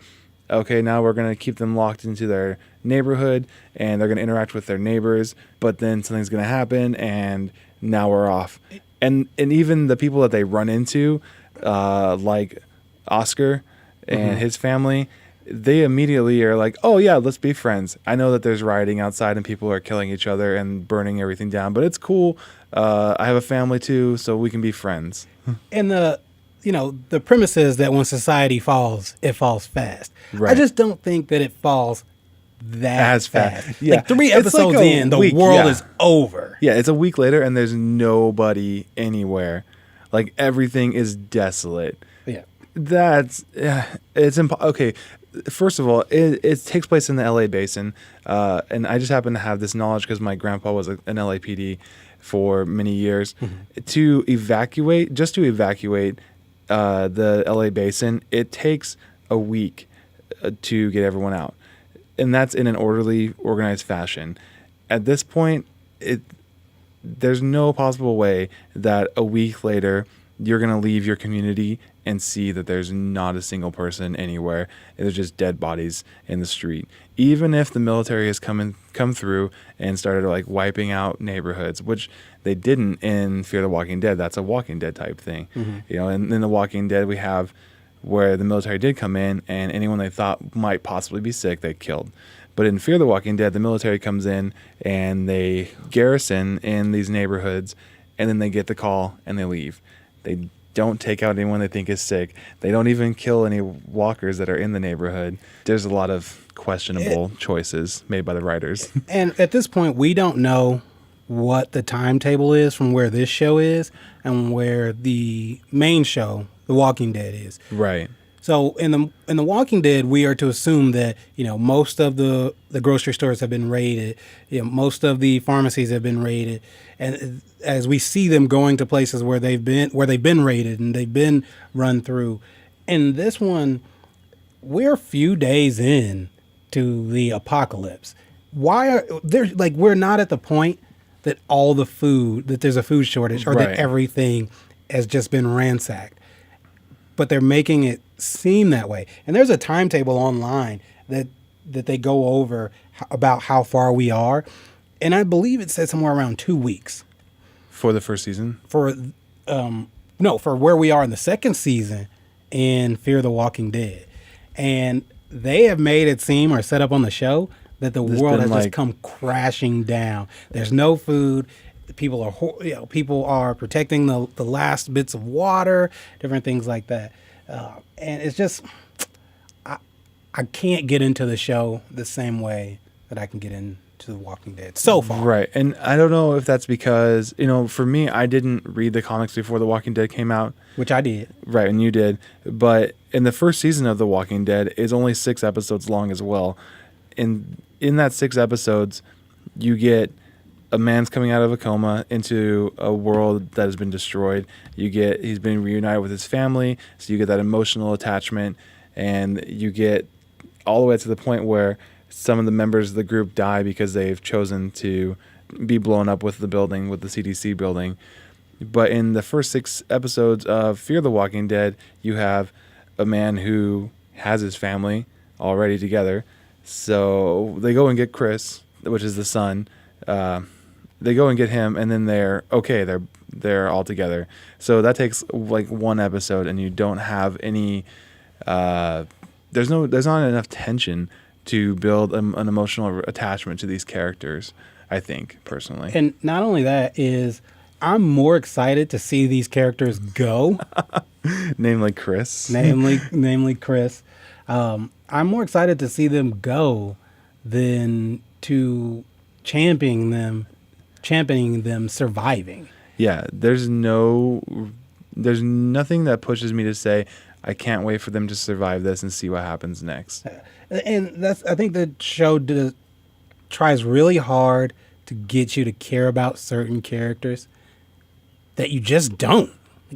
Okay, now we're going to keep them locked into their neighborhood and they're going to interact with their neighbors, but then something's going to happen and now we're off. And even the people that they run into, like Oscar and his family, they immediately are like, oh yeah, let's be friends. I know that there's rioting outside and people are killing each other and burning everything down, but it's cool. I have a family too, so we can be friends. And the premise is that when society falls, it falls fast. Right. I just don't think that it falls that fast. Yeah. Like 3 episodes in, the world is over. Yeah, it's a week later and there's nobody anywhere. Like, everything is desolate. Yeah. Okay. First of all, it takes place in the LA basin, and I just happen to have this knowledge because my grandpa was an LAPD for many years. Mm-hmm. To evacuate the LA basin, it takes a week to get everyone out, and that's in an orderly, organized fashion. At this point, there's no possible way that a week later you're going to leave your community and see that there's not a single person anywhere. There's just dead bodies in the street. Even if the military has come through and started like wiping out neighborhoods, which they didn't in Fear the Walking Dead. That's a Walking Dead type thing. You know, and in The Walking Dead, we have where the military did come in and anyone they thought might possibly be sick, they killed. But in Fear the Walking Dead, the military comes in and they garrison in these neighborhoods, and then they get the call and they leave. They don't take out anyone they think is sick. They don't even kill any walkers that are in the neighborhood. There's a lot of questionable choices made by the writers. And at this point, we don't know what the timetable is from where this show is and where the main show, The Walking Dead, is. Right. So in the Walking Dead, we are to assume that, you know, most of the grocery stores have been raided, you know, most of the pharmacies have been raided, and as we see them going to places where they've been raided and they've been run through, in this one, we're a few days in to the apocalypse. Why are there like we're not at the point that all the food that there's a food shortage or that everything has just been ransacked. But they're making it seem that way. And there's a timetable online that they go over about how far we are. And I believe it said somewhere around 2 weeks. For the first season? For where we are in the second season in Fear the Walking Dead. And they have made it seem or set up on the show that the world has just come crashing down. There's no food. People are protecting the last bits of water, different things like that, and it's just I can't get into the show the same way that I can get into The Walking Dead so far. Right, and I don't know if that's because for me, I didn't read the comics before The Walking Dead came out, which I did. Right, and you did, but in the first season of The Walking Dead is only 6 episodes long as well. In that 6 episodes, you get a man's coming out of a coma into a world that has been destroyed. He's been reunited with his family, so you get that emotional attachment, and you get all the way to the point where some of the members of the group die because they've chosen to be blown up with the CDC building. But in the first 6 episodes of Fear the Walking Dead, you have a man who has his family already together. So they go and get Chris, which is the son. They go and get him, and then they're all together. So that takes like 1 episode, and you don't have any. There's not enough tension to build an emotional attachment to these characters, I think, personally. And not only that is, I'm more excited to see these characters go. Namely Chris. Namely Chris. I'm more excited to see them go than to championing them surviving. Yeah, there's nothing that pushes me to say I can't wait for them to survive this and see what happens next. And I think the show tries really hard to get you to care about certain characters that you just don't.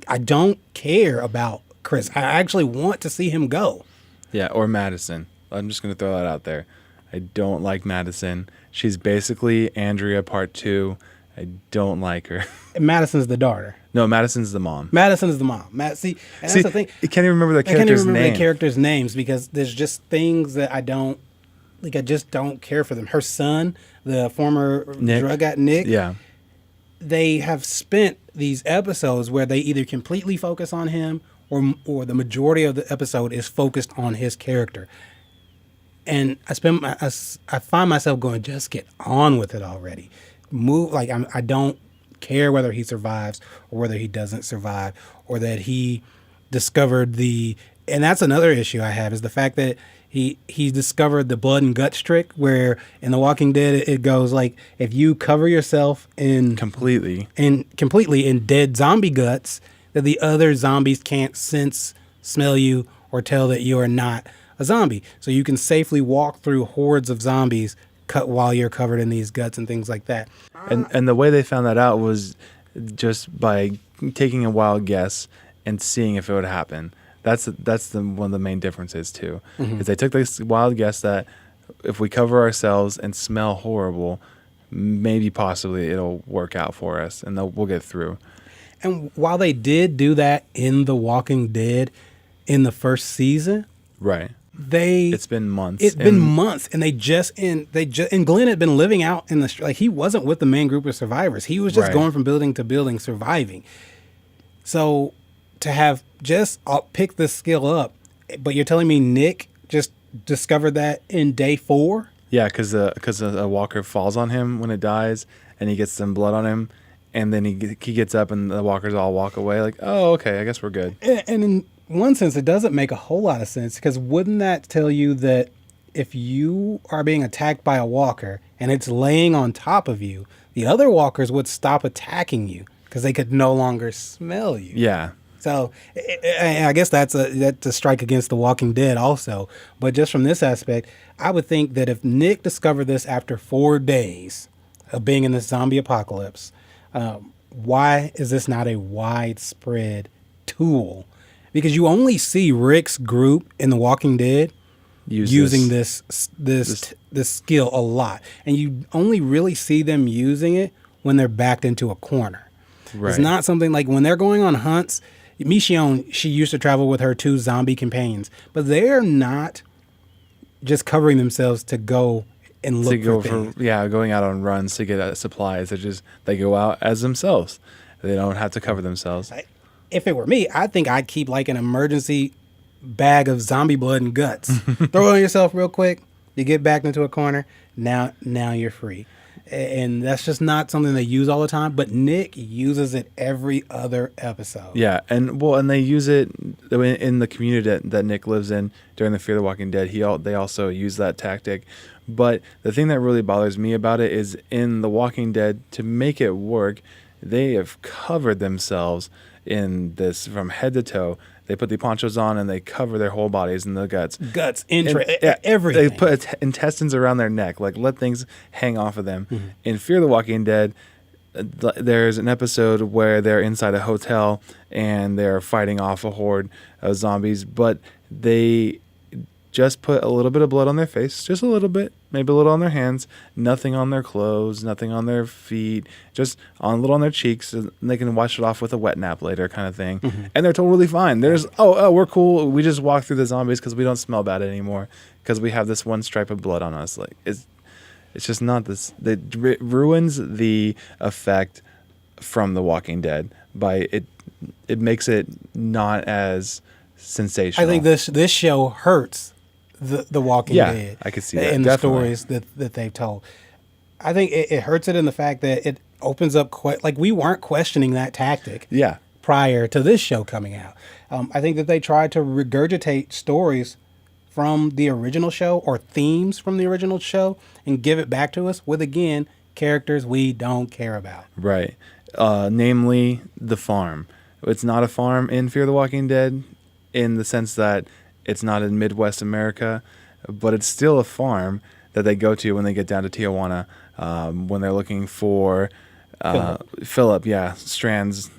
I don't care about Chris. I actually want to see him go. Yeah, or Madison. I'm just going to throw that out there. I don't like Madison. She's basically Andrea part 2. I don't like her. Madison's the daughter. No, Madison's the mom. Madison's the mom. That's the thing. I can't even remember the characters' names because there's just things that I don't like. I just don't care for them. Her son, the former drug addict Nick. Yeah. They have spent these episodes where they either completely focus on him or the majority of the episode is focused on his character. And I find myself going, just get on with it already. Move I don't care whether he survives or whether he doesn't survive or that he discovered and that's another issue I have is the fact that he discovered the blood and guts trick where in The Walking Dead it goes like if you cover yourself completely in dead zombie guts that the other zombies can't sense, smell you, or tell that you are not a zombie. So you can safely walk through hordes of zombies while you're covered in these guts and things like that. And the way they found that out was just by taking a wild guess and seeing if it would happen. That's one of the main differences too. Mm-hmm. Is they took this wild guess that if we cover ourselves and smell horrible, maybe possibly it'll work out for us and we'll get through. And while they did do that in The Walking Dead in the first season, Right. they It's been months. It's been months, and and Glenn had been living out in the like he wasn't with the main group of survivors. He was just Right. going from building to building, surviving. So to have just picked this skill up, but you're telling me Nick just discovered that in day 4? Yeah, because a walker falls on him when it dies, and he gets some blood on him, and then he gets up, and the walkers all walk away. Like, oh, okay, I guess we're good. And in one sense, it doesn't make a whole lot of sense, because wouldn't that tell you that if you are being attacked by a walker and it's laying on top of you, the other walkers would stop attacking you because they could no longer smell you. Yeah. So I guess that's a strike against The Walking Dead also. But just from this aspect, I would think that if Nick discovered this after 4 days of being in this zombie apocalypse, why is this not a widespread tool? Because you only see Rick's group in The Walking Dead using this skill a lot, and you only really see them using it when they're backed into a corner. Right. It's not something like when they're going on hunts. Michonne, she used to travel with her 2 zombie companions, but they're not just covering themselves to go and look for things. Going out on runs to get supplies. They go out as themselves. They don't have to cover themselves. If it were me, I think I'd keep like an emergency bag of zombie blood and guts. Throw it on yourself real quick. You get backed into a corner. Now you're free. And that's just not something they use all the time. But Nick uses it every other episode. Yeah, and they use it in the community that Nick lives in during the Fear the Walking Dead. They also use that tactic. But the thing that really bothers me about it is in The Walking Dead, to make it work, they have covered themselves in this from head to toe. They put the ponchos on and they cover their whole bodies in the guts. Everything. They put intestines around their neck, like let things hang off of them. Mm-hmm. In Fear the Walking Dead, there's an episode where they're inside a hotel and they're fighting off a horde of zombies, but they just put a little bit of blood on their face, just a little bit, maybe a little on their hands, nothing on their clothes, nothing on their feet, just a little on their cheeks, and they can wash it off with a wet nap later kind of thing. Mm-hmm. And they're totally fine. There's, we're cool. We just walk through the zombies because we don't smell bad anymore because we have this one stripe of blood on us. Like, it's just not this. It ruins the effect from The Walking Dead by it makes it not as sensational. I think this show hurts the Walking Dead. I could see that in the stories that they've told. I think it hurts it in the fact that it opens up like we weren't questioning that tactic. Yeah. Prior to this show coming out, I think that they tried to regurgitate stories from the original show or themes from the original show and give it back to us with, again, characters we don't care about. Right. Namely, the farm. It's not a farm in Fear the Walking Dead in the sense that it's not in Midwest America, but it's still a farm that they go to when they get down to Tijuana, when they're looking for Philip, Strand's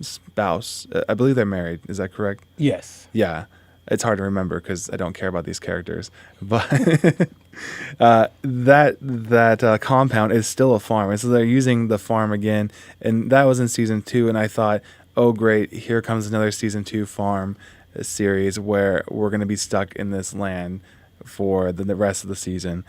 spouse. I believe they're married. Is that correct? Yes. Yeah. It's hard to remember because I don't care about these characters. But that compound is still a farm. And so they're using the farm again. And that was in season 2. And I thought, oh, great, here comes another season 2 farm series where we're going to be stuck in this land for the rest of the season.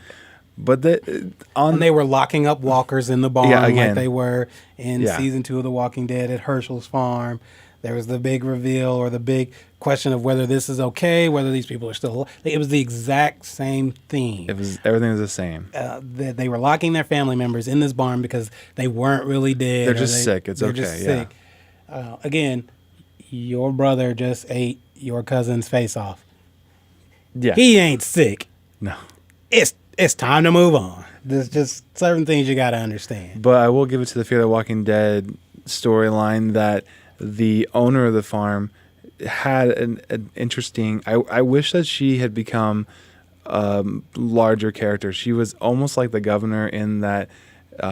But and they were locking up walkers in the barn like they were in season 2 of The Walking Dead at Herschel's farm. There was the big reveal or the big question of whether this is okay, whether these people are still alive. It was the exact same theme. Everything was the same. They were locking their family members in this barn because they weren't really dead. They're just sick. They're just sick. Again, your brother just ate your cousin's face off. Yeah. He ain't sick. No. It's time to move on. There's just certain things you got to understand. But I will give it to the Fear the Walking Dead storyline that the owner of the farm had an interesting... I wish that she had become a larger character. She was almost like the governor in that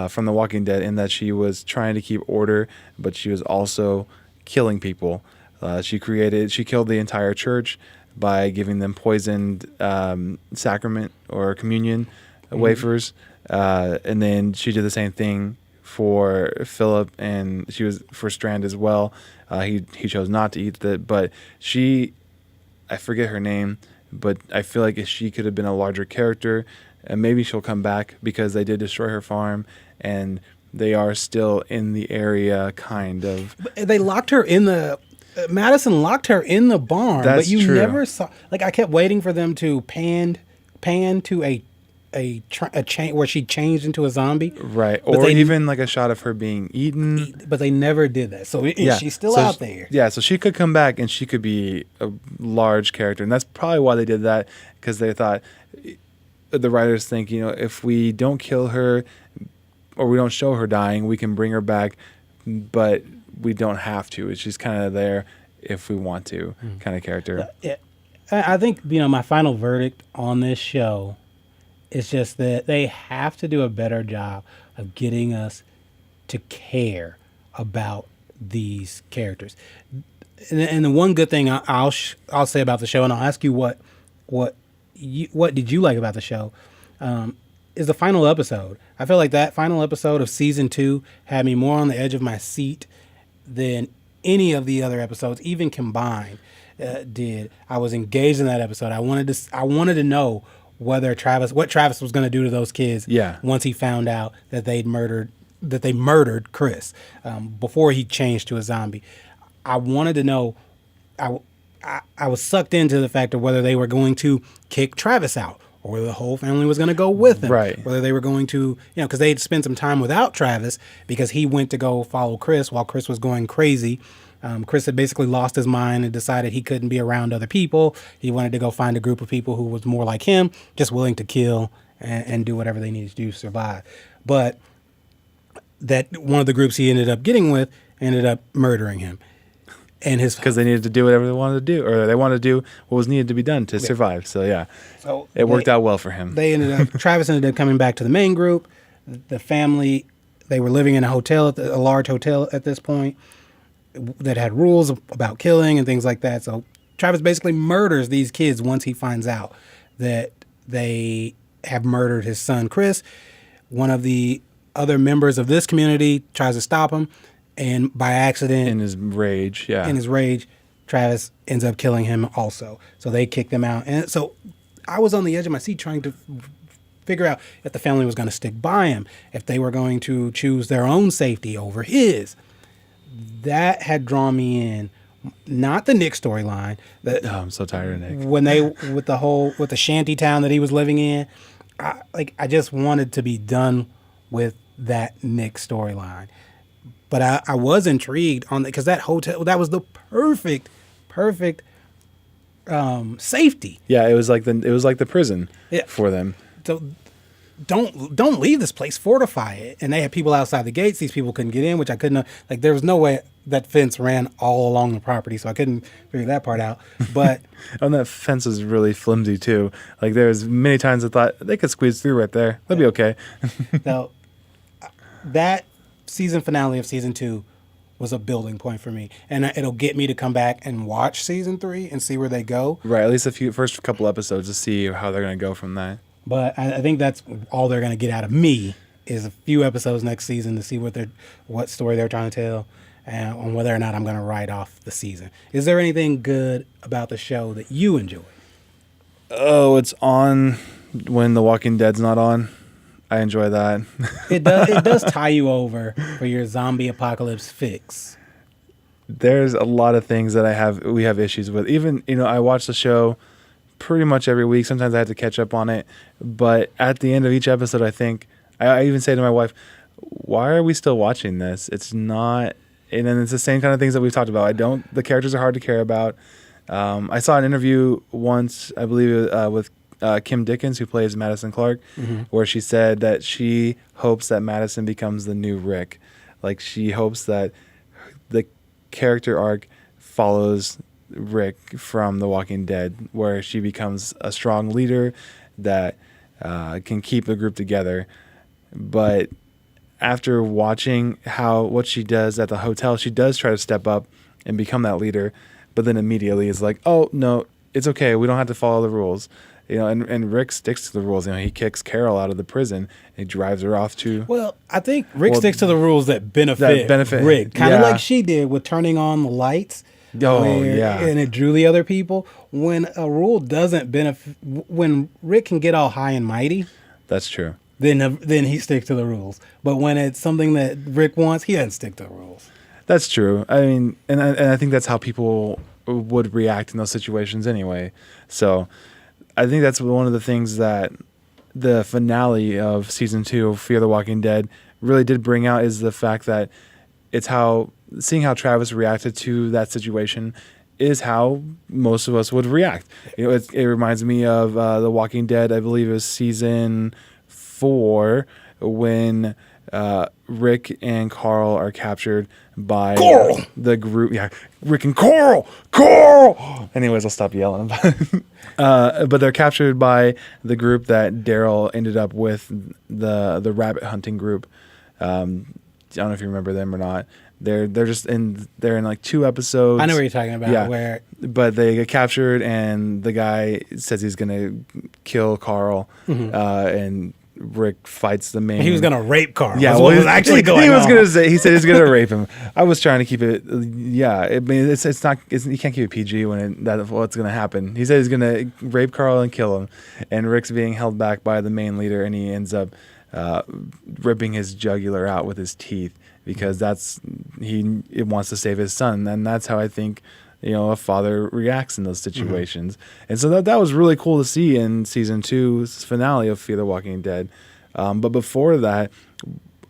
from The Walking Dead, in that she was trying to keep order, but she was also killing people. She killed the entire church by giving them poisoned sacrament or communion wafers, and then she did the same thing for Philip, and she was for Strand as well. He chose not to eat it, but I forget her name, but I feel like if she could have been a larger character, and maybe she'll come back because they did destroy her farm, and they are still in the area, kind of. They locked her in the. Madison locked her in the barn, That's but you true. never saw. Like I kept waiting for them to pan to a change where she changed into a zombie, Right, But or they- even like a shot of her being eaten. but they never did that. So she's still So out there. Yeah, so she could come back and she could be a large character, and that's probably why they did that, because they thought, the writers think, if we don't kill her or we don't show her dying, we can bring her back, but we don't have to. She's kind of there if we want to, kind of character. Yeah, I think my final verdict on this show is just that they have to do a better job of getting us to care about these characters. And the one good thing I'll say about the show, and I'll ask you what did you like about the show, is the final episode. I feel like that final episode of season 2 had me more on the edge of my seat than any of the other episodes, even combined, did. I was engaged in that episode. I wanted to know what Travis was going to do to those kids. Yeah. Once he found out that they murdered Chris, before he changed to a zombie. I wanted to know. I was sucked into the fact of whether they were going to kick Travis out, or whether the whole family was going to go with him. Right. Whether they were going to, because they had spent some time without Travis because he went to go follow Chris while Chris was going crazy. Chris had basically lost his mind and decided he couldn't be around other people. He wanted to go find a group of people who was more like him, just willing to kill and do whatever they needed to do to survive. But that one of the groups he ended up getting with ended up murdering him. And Because they needed to do whatever they wanted to do, or they wanted to do what was needed to be done to survive. So yeah, it worked out well for him. Travis ended up coming back to the main group. The family, they were living in a large hotel at this point, that had rules about killing and things like that. So Travis basically murders these kids once he finds out that they have murdered his son, Chris. One of the other members of this community tries to stop him, and by accident, In his rage, Travis ends up killing him also. So they kicked him out. And so I was on the edge of my seat trying to figure out if the family was going to stick by him, if they were going to choose their own safety over his. That had drawn me in, not the Nick storyline. I'm so tired of Nick. When with the shanty town that he was living in, I just wanted to be done with that Nick storyline. But I was intrigued on because that hotel, that was the perfect safety. Yeah, it was like the prison Yeah. for them. So don't leave this place, fortify it. And they had people outside the gates. These people couldn't get in, which I couldn't, like, there was no way that fence ran all along the property. So I couldn't figure that part out. But And that fence was really flimsy too. Like there was many times I thought they could squeeze through right there. They'll be okay. so that season finale of season 2 was a building point for me. And it'll get me to come back and watch season 3 and see where they go. Right, at least first couple episodes to see how they're going to go from that. But I think that's all they're going to get out of me is a few episodes next season to see what story they're trying to tell, and on whether or not I'm going to write off the season. Is there anything good about the show that you enjoy? Oh, it's on when The Walking Dead's not on. I enjoy that. It does tie you over for your zombie apocalypse fix. There's a lot of things that we have issues with. Even, I watch the show pretty much every week. Sometimes I have to catch up on it. But at the end of each episode, I even say to my wife, why are we still watching this? It's not, and then it's the same kind of things that we've talked about. The characters are hard to care about. I saw an interview once, I believe, with Kim Dickens, who plays Madison Clark, where she said that she hopes that Madison becomes the new Rick. Like, she hopes that the character arc follows Rick from The Walking Dead, where she becomes a strong leader that can keep the group together. But after watching what she does at the hotel, she does try to step up and become that leader, but then immediately is like, oh no, it's okay, we don't have to follow the rules. and Rick sticks to the rules. He kicks Carol out of the prison. He drives her off to. Well, I think Rick sticks to the rules that benefit Rick, kind of like she did with turning on the lights. And it drew the other people. When a rule doesn't benefit, when Rick can get all high and mighty, that's true. Then he sticks to the rules. But when it's something that Rick wants, he doesn't stick to the rules. That's true. I mean, and I think that's how people would react in those situations anyway. So I think that's one of the things that the finale of season 2 of Fear the Walking Dead really did bring out, is the fact that seeing how Travis reacted to that situation is how most of us would react. It reminds me of The Walking Dead. I believe it was season 4 when Rick and Carl are captured by the group. Yeah, Rick and Carl. Anyways, I'll stop yelling. But they're captured by the group that Daryl ended up with, the rabbit hunting group. I don't know if you remember them or not. They're in like 2 episodes. I know what you're talking about. Yeah. But they get captured, and the guy says he's gonna kill Carl, and Rick fights the main. He was gonna rape Carl. Yeah, what was actually going on. He was gonna say. He said he's gonna rape him. I was trying to keep it. Yeah, I mean, it's not. You can't keep it PG when that's what's gonna happen. He said he's gonna rape Carl and kill him, and Rick's being held back by the main leader, and he ends up ripping his jugular out with his teeth, because he wants to save his son, and that's how I think a father reacts in those situations. And so that was really cool to see in season 2's finale of Fear the Walking Dead. But before that,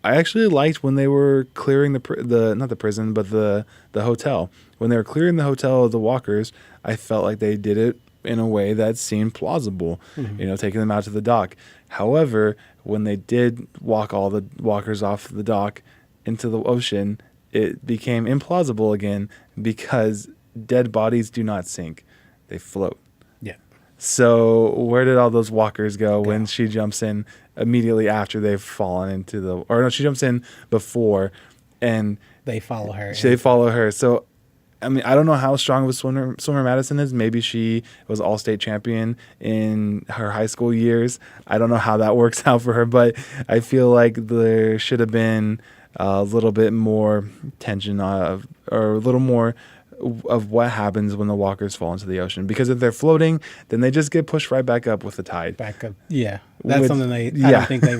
I actually liked when they were clearing the not the prison, but the hotel. When they were clearing the hotel of the walkers, I felt like they did it in a way that seemed plausible, taking them out to the dock. However, when they did walk all the walkers off the dock into the ocean, it became implausible again, because dead bodies do not sink. They float. Yeah. So where did all those walkers go when she jumps in immediately after they've fallen into the... Or no, she jumps in before, and... They follow her. They follow her. So, I mean, I don't know how strong of a swimmer Madison is. Maybe she was all-state champion in her high school years. I don't know how that works out for her, but I feel like there should have been a little bit more tension or a little more of what happens when the walkers fall into the ocean. Because if they're floating, then they just get pushed right back up with the tide. Back up. Yeah. That's something I don't think they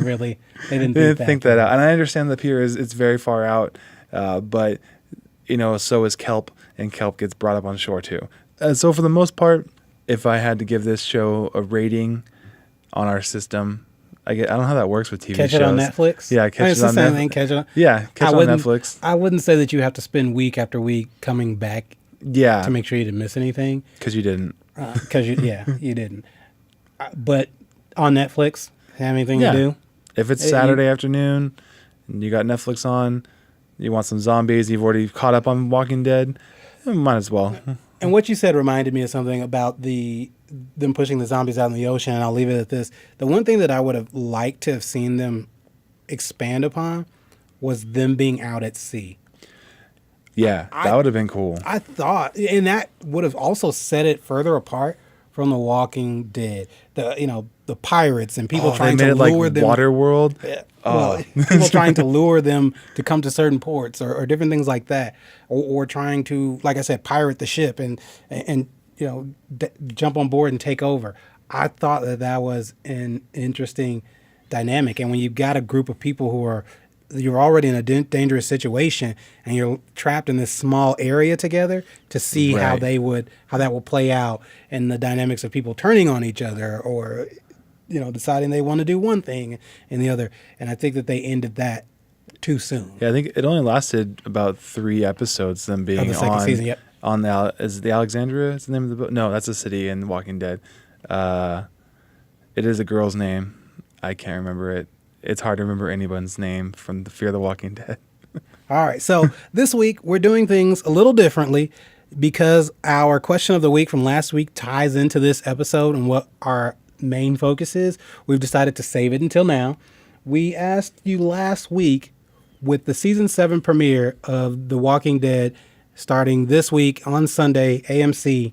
didn't think that out. And I understand the pier it's very far out, but so is kelp, and kelp gets brought up on shore too. So for the most part, if I had to give this show a rating on our system, I don't know how that works with TV shows. Catch it on Netflix? Yeah, catch it on Netflix. Catch it on. Yeah, catch it on Netflix. I wouldn't say that you have to spend week after week coming back. Yeah. To make sure you didn't miss anything. Because you didn't. You didn't. But on Netflix, have anything to do? If it's Saturday afternoon and you got Netflix on, you want some zombies, you've already caught up on Walking Dead, might as well. And what you said reminded me of something about them pushing the zombies out in the ocean, and I'll leave it at this. The one thing that I would have liked to have seen them expand upon was them being out at sea. Yeah, that would have been cool. I thought, and that would have also set it further apart from The Walking Dead. The pirates and people trying to lure them. Waterworld. People trying to lure them to come to certain ports or different things like that, or trying to, like I said, pirate the ship and jump on board and take over. I thought that was an interesting dynamic. And when you've got a group of people you're already in a dangerous situation, and you're trapped in this small area together, to see how that will play out, and the dynamics of people turning on each other, or deciding they want to do one thing and the other. And I think that they ended that too soon. Yeah, I think it only lasted about 3 episodes. Them being the second season. Yep. On is the Alexandria? Is the name of the boat? No, that's a city in Walking Dead. It is a girl's name. I can't remember it. It's hard to remember anyone's name from the Fear the Walking Dead. All right. So this week we're doing things a little differently, because our question of the week from last week ties into this episode and what our main focus is. We've decided to save it until now. We asked you last week, with the season 7 premiere of The Walking Dead starting this week on Sunday, AMC.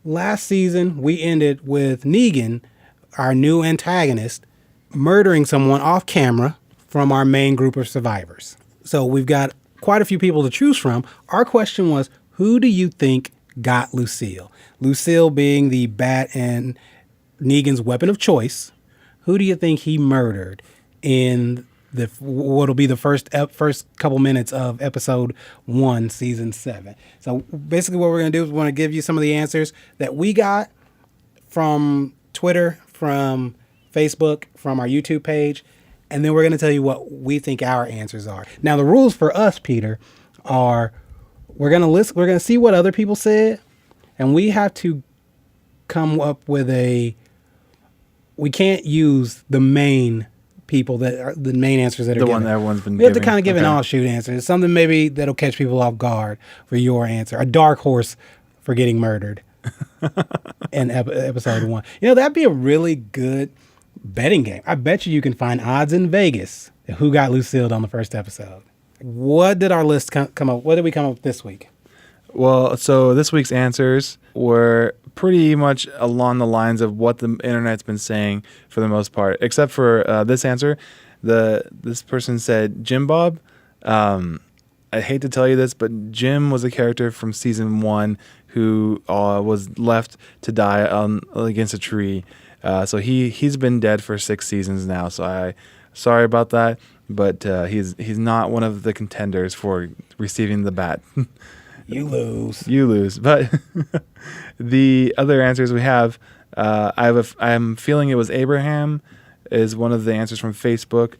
Last season we ended with Negan our new antagonist, murdering someone off camera from our main group of survivors. So we've got quite a few people to choose from. Our question was, who do you think got Lucile? Lucile being the bat and Negan's weapon of choice. Who do you think he murdered in what'll be the first couple minutes of episode 1, season 7? So basically what we're going to do is we're going to give you some of the answers that we got from Twitter, from Facebook, from our YouTube page, and then we're going to tell you what we think our answers are. Now, the rules for us, Peter, are we're going to see what other people said, and we have to come up with we can't use the main people that are the main answers that are the given. one that everyone's been We have to giving. kind of give an Okay. offshoot answer. It's something maybe that'll catch people off guard for your answer. A dark horse for getting murdered in episode 1. That'd be a really good betting game. I bet you can find odds in Vegas who got Lucille on the first episode. What did our list come up? What did we come up with this week? Well, so this week's answers were pretty much along the lines of what the internet's been saying for the most part, except for this answer. This person said Jim Bob. I hate to tell you this, but Jim was a character from season 1 who was left to die against a tree. So he's been dead for 6 seasons now. So sorry about that, but he's not one of the contenders for receiving the bat. You lose. You lose. But the other answers we have, I'm feeling it was Abraham is one of the answers from Facebook.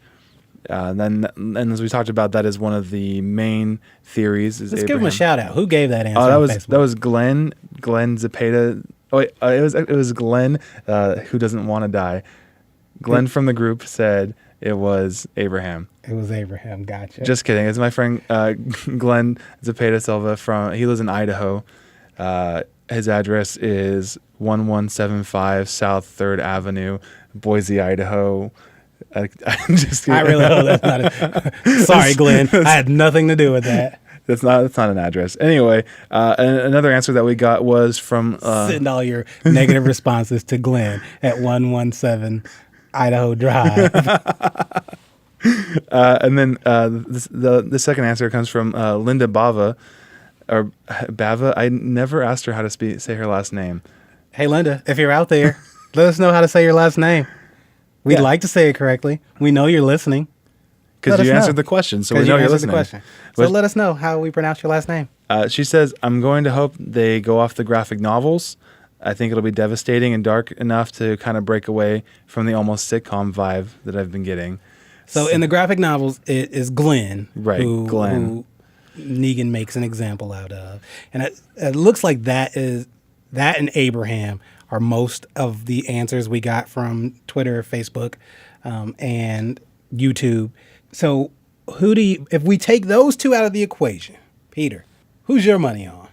Then as we talked about, that is one of the main theories. Let's give him a shout out. Who gave that answer? That was Glenn Zapata. Oh wait, it was Glenn who doesn't want to die. Glenn from the group said it was Abraham. It was Abraham. Gotcha. Just kidding. It's my friend Glenn Zapata Silva he lives in Idaho. His address is 1175 South 3rd Avenue, Boise, Idaho. I'm just kidding. I really hope that's not sorry, Glenn. I had nothing to do with that. That's not an address. Anyway, another answer that we got was from send all your negative responses to Glenn at 117 Idaho Drive. And then the second answer comes from Linda Bava, or Bava. I never asked her how to say her last name. Hey, Linda, if you're out there, let us know how to say your last name. We'd like to say it correctly. We know you're listening. Because you answered the question, so we know you're listening. So let us know how we pronounce your last name. She says, I'm going to hope they go off the graphic novels. I think it'll be devastating and dark enough to kind of break away from the almost sitcom vibe that I've been getting. So in the graphic novels, it is Glenn, right? Glenn, who Negan makes an example out of, and it looks like that and Abraham are most of the answers we got from Twitter, Facebook, and YouTube. So if we take those two out of the equation, Peter, who's your money on?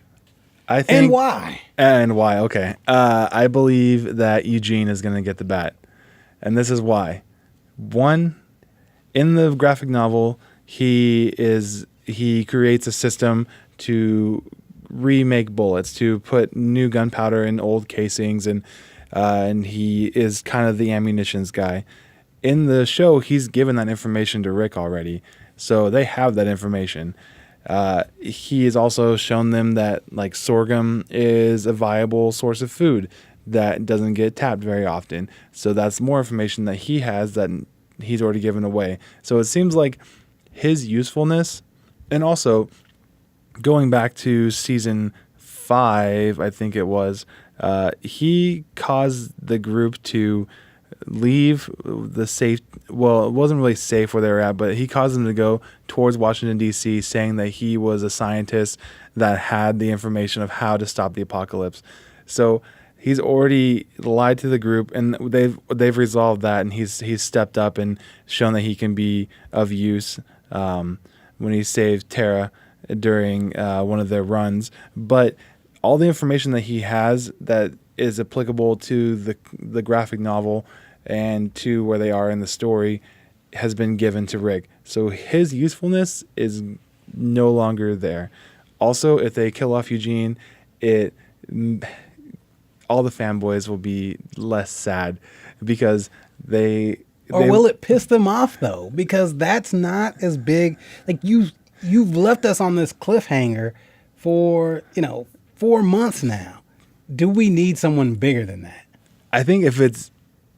I think, and why? And why? Okay. I believe that Eugene is going to get the bat. And this is why. One, in the graphic novel, he creates a system to remake bullets, to put new gunpowder in old casings, and he is kind of the ammunitions guy. In the show, he's given that information to Rick already. So they have that information. He has also shown them that like sorghum is a viable source of food that doesn't get tapped very often. So that's more information that he has that he's already given away. So it seems like his usefulness, and also going back to season 5, I think it was, he caused the group to leave the safe. Well, it wasn't really safe where they were at, but he caused them to go towards Washington, D.C., saying that he was a scientist that had the information of how to stop the apocalypse. So he's already lied to the group, and they've resolved that, and he's stepped up and shown that he can be of use when he saved Tara during one of their runs. But all the information that he has that is applicable to the graphic novel and to where they are in the story has been given to Rick. So his usefulness is no longer there. Also, if they kill off Eugene, all the fanboys will be less sad. because Or will it piss them off though? Because that's not as big. Like you've left us on this cliffhanger for 4 months now. Do we need someone bigger than that? I think if it's,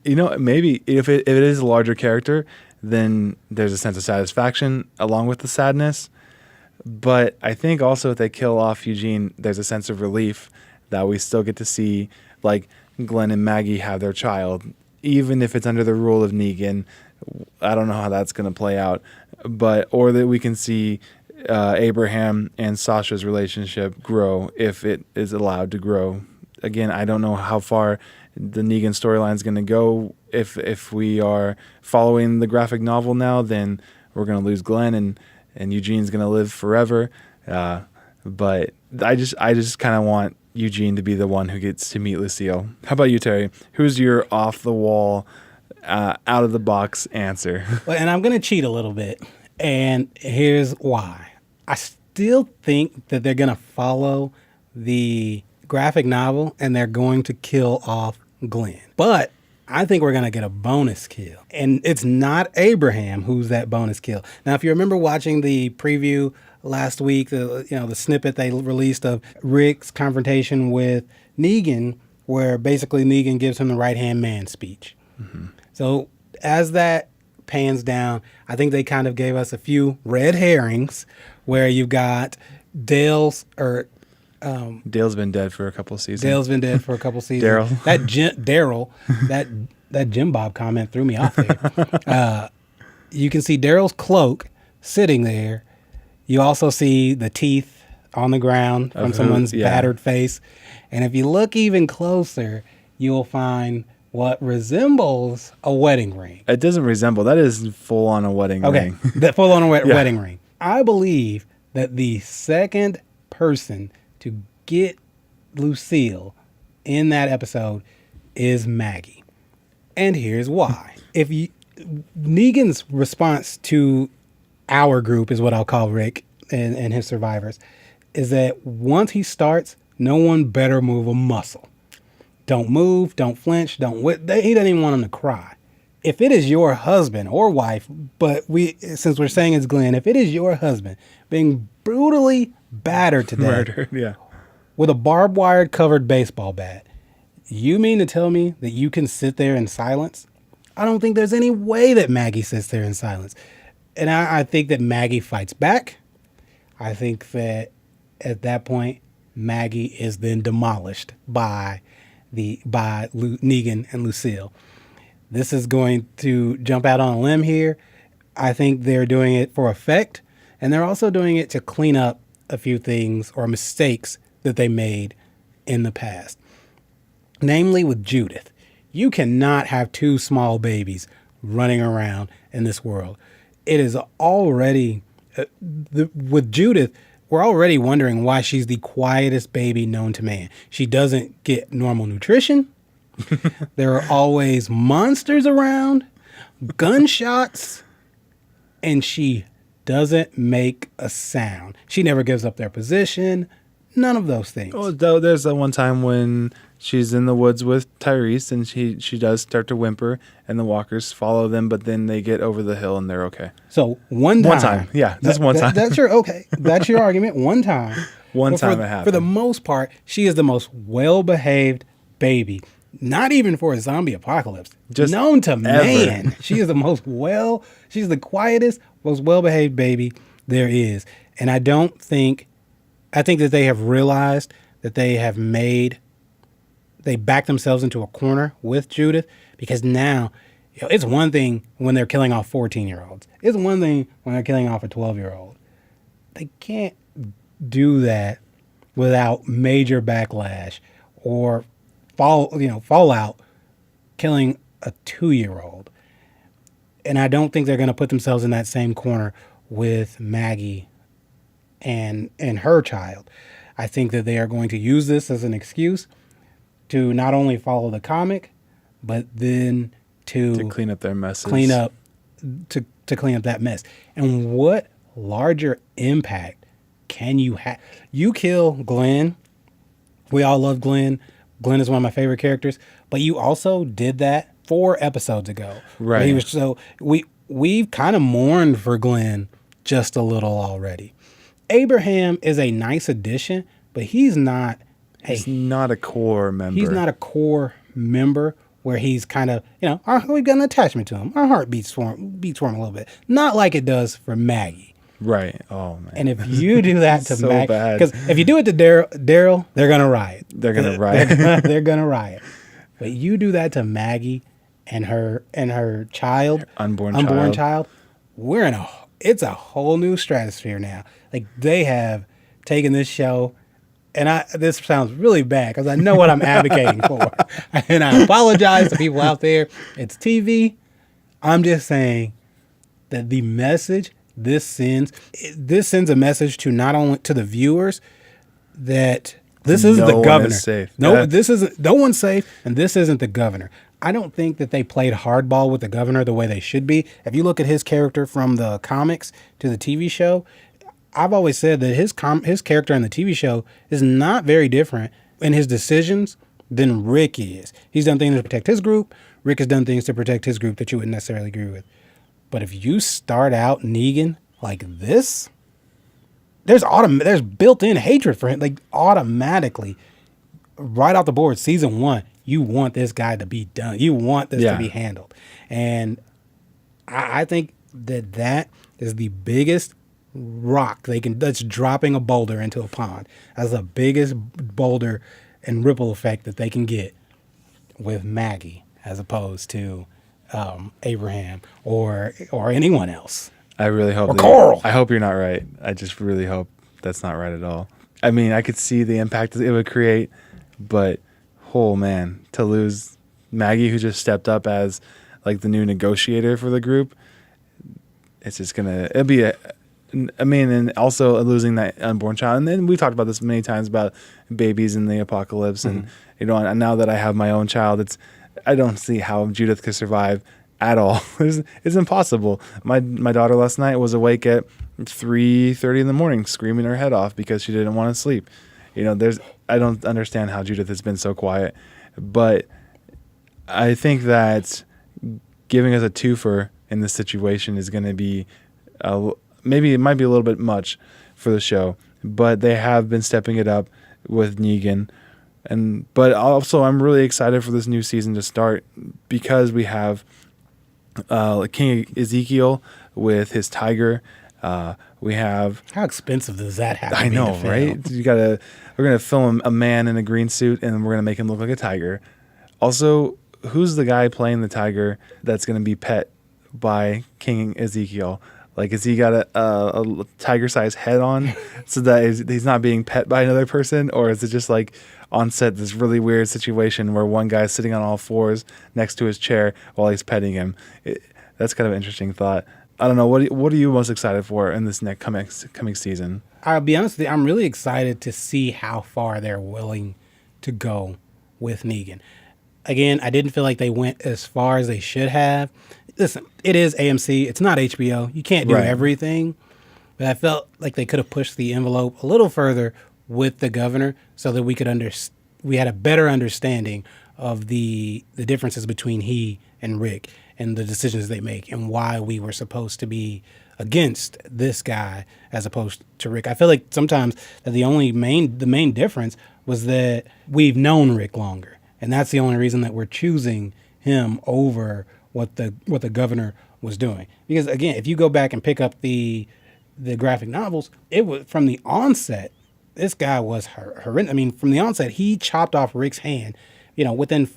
maybe if it is a larger character, then there's a sense of satisfaction along with the sadness. But I think also if they kill off Eugene, there's a sense of relief that we still get to see like Glenn and Maggie have their child, even if it's under the rule of Negan. I don't know how that's going to play out, or that we can see Abraham and Sasha's relationship grow if it is allowed to grow. Again, I don't know how far the Negan storyline is going to go. If we are following the graphic novel now, then we're going to lose Glenn and Eugene's going to live forever. But I just kind of want Eugene to be the one who gets to meet Lucile. How about you, Terry? Who's your off the wall, out of the box answer? Well, and I'm going to cheat a little bit. And here's why. I still think that they're going to follow the graphic novel and they're going to kill off Glenn. But I think we're going to get a bonus kill. And it's not Abraham who's that bonus kill. Now, if you remember watching the preview last week, the snippet they released of Rick's confrontation with Negan, where basically Negan gives him the right-hand man speech. Mm-hmm. So as that pans down, I think they kind of gave us a few red herrings where you've got Dale's been dead for a couple seasons. Daryl. That Jim Bob comment threw me off there. You can see Daryl's cloak sitting there. You also see the teeth on the ground from someone's battered face. And if you look even closer, you'll find what resembles a wedding ring. It doesn't resemble. That is full on a wedding ring. Okay, that full on a wedding ring. I believe that the second person to get Lucile in that episode is Maggie. And here's why. Negan's response to our group is what I'll call Rick and his survivors, is that once he starts, no one better move a muscle. Don't move, don't flinch, he doesn't even want him to cry. If it is your husband or wife, but since we're saying it's Glenn, if it is your husband being brutally battered to death with a barbed wire covered baseball bat, you mean to tell me that you can sit there in silence? I don't think there's any way that Maggie sits there in silence. And I think that Maggie fights back. I think that at that point, Maggie is then demolished by Negan and Lucile. This is going to jump out on a limb here. I think they're doing it for effect, and they're also doing it to clean up a few things or mistakes that they made in the past. Namely with Judith. You cannot have two small babies running around in this world. It is already, with Judith, we're already wondering why she's the quietest baby known to man. She doesn't get normal nutrition. There are always monsters around, gunshots, and she doesn't make a sound. She never gives up their position. None of those things. Oh, though there's that one time when she's in the woods with Tyrese and she does start to whimper and the walkers follow them, but then they get over the hill and they're okay. So one time. Yeah, just one time. That's your argument. One time. One time it happened. For the most part, she is the most well-behaved baby. Not even for a zombie apocalypse. Just known to man. She is she's the quietest, most well-behaved baby there is. And I think that they have realized that they backed themselves into a corner with Judith, because now it's one thing when they're killing off 14-year-olds. It's one thing when they're killing off a 12-year-old. They can't do that without major backlash or fallout killing a 2-year-old. And I don't think they're going to put themselves in that same corner with Maggie and her child. I think that they are going to use this as an excuse to not only follow the comic, but then to clean up their messes. To clean up that mess. And what larger impact can you have? You kill Glenn. We all love Glenn. Glenn is one of my favorite characters. But you also did that 4 episodes ago. Right. He was, so we've kind of mourned for Glenn just a little already. Abraham is a nice addition, but he's not. He's not a core member. He's not a core member where he's kind of, we've got an attachment to him. Our heart beats for him a little bit. Not like it does for Maggie. Right. Oh, man. And if you do that to so Maggie, bad. because if you do it to Daryl, they're going to riot. They're going to riot. They're going to riot. But you do that to Maggie and her child, unborn child, it's a whole new stratosphere now. Like, they have taken this show, and this sounds really bad because I know what I'm advocating for. And I apologize to people out there. It's TV. I'm just saying that the message this sends a message to not only to the viewers that this isn't the governor. Is safe. No, this isn't. No one's safe, and this isn't the governor. I don't think that they played hardball with the governor the way they should be. If you look at his character from the comics to the TV show, I've always said that his character in the TV show is not very different in his decisions than Rick is. He's done things to protect his group. Rick has done things to protect his group that you wouldn't necessarily agree with. But if you start out Negan like this, there's built-in hatred for him. Like, automatically, right off the board, season 1, you want this guy to be done. You want this to be handled. And I think that is the biggest rock that's dropping a boulder into a pond. That's the biggest boulder and ripple effect that they can get with Maggie as opposed to Abraham or anyone else. I really hope. Or Carl. I hope you're not right. I just really hope that's not right at all. I mean, I could see the impact it would create, but oh man, to lose Maggie, who just stepped up as like the new negotiator for the group, it'll be and also losing that unborn child. And then we've talked about this many times about babies in the apocalypse. And, and now that I have my own child, I don't see how Judith could survive at all. It's impossible. My daughter last night was awake at 3:30 in the morning, screaming her head off because she didn't want to sleep. I don't understand how Judith has been so quiet, but I think that giving us a twofer in this situation is going to be maybe it might be a little bit much for the show, but they have been stepping it up with Negan. But also I'm really excited for this new season to start because we have King Ezekiel with his tiger. We have, how expensive does that have to be? I know, right? We're gonna film a man in a green suit and we're gonna make him look like a tiger. Also, who's the guy playing the tiger that's gonna be pet by King Ezekiel? Like, has he got a tiger-sized head on so that he's not being pet by another person? Or is it just like on set this really weird situation where one guy's sitting on all fours next to his chair while he's petting him? That's kind of an interesting thought. I don't know. What are you most excited for in this next coming season? I'll be honest with you, I'm really excited to see how far they're willing to go with Negan. Again, I didn't feel like they went as far as they should have. Listen, it is AMC. It's not HBO. You can't do everything. But I felt like they could have pushed the envelope a little further with the governor so that we had a better understanding of the differences between he and Rick and the decisions they make and why we were supposed to be against this guy as opposed to Rick. I feel like sometimes that the main difference was that we've known Rick longer. And that's the only reason that we're choosing him over what the governor was doing. Because again, if you go back and pick up the graphic novels, it was from the onset, this guy was horrendous. I mean, from the onset, he chopped off Rick's hand, within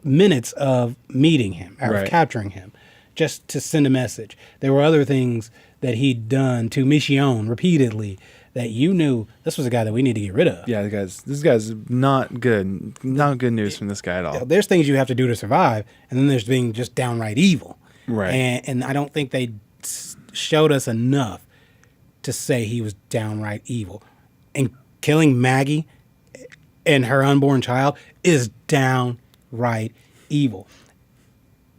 minutes of meeting him, or capturing him, just to send a message. There were other things that he'd done to Michonne repeatedly that you knew this was a guy that we need to get rid of. Yeah, this guy's not good. Not good news from this guy at all. There's things you have to do to survive, and then there's being just downright evil. Right. And I don't think they showed us enough to say he was downright evil. And killing Maggie and her unborn child is downright evil.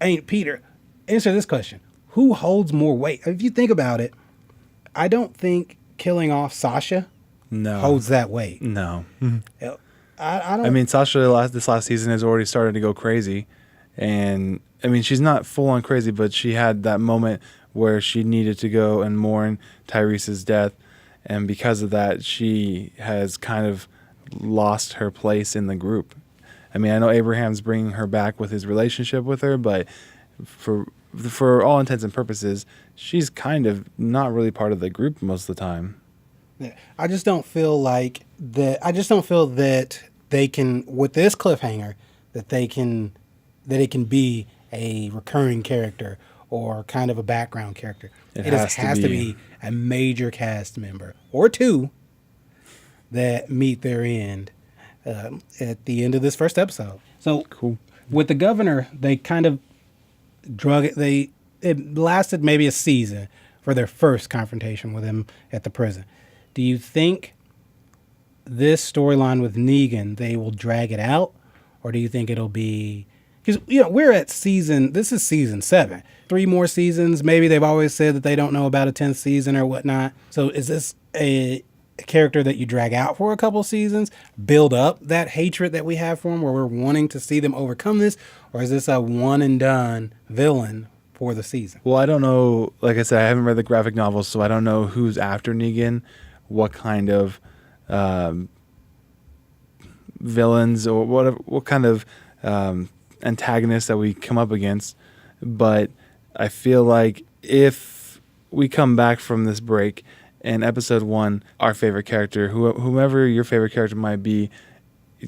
I mean, Peter, answer this question. Who holds more weight? If you think about it, I don't think killing off Sasha holds that weight. No. I don't. I mean, Sasha this last season has already started to go crazy, And I mean, she's not full on crazy, but she had that moment where she needed to go and mourn Tyrese's death. And because of that, she has kind of lost her place in the group. I mean, I know Abraham's bringing her back with his relationship with her, but for all intents and purposes, she's kind of not really part of the group most of the time. Yeah. I just don't feel like that. I just don't feel that they can, with this cliffhanger, that it can be a recurring character or kind of a background character. It has to be a major cast member or two that meet their end at the end of this first episode. So cool. With the governor, they kind of drug it. It lasted maybe a season for their first confrontation with him at the prison. Do you think this storyline with Negan, they will drag it out, or do you think it'll be, because we're at this is season 7, 3 more seasons. Maybe they've always said that they don't know about a 10th season or whatnot. So is this a character that you drag out for a couple seasons, build up that hatred that we have for him, where we're wanting to see them overcome this, or is this a one and done villain for the season? Well, I don't know. Like I said, I haven't read the graphic novels, so I don't know who's after Negan, what kind of villains or what kind of antagonists that we come up against. But I feel like if we come back from this break and episode 1, our favorite character, whomever your favorite character might be,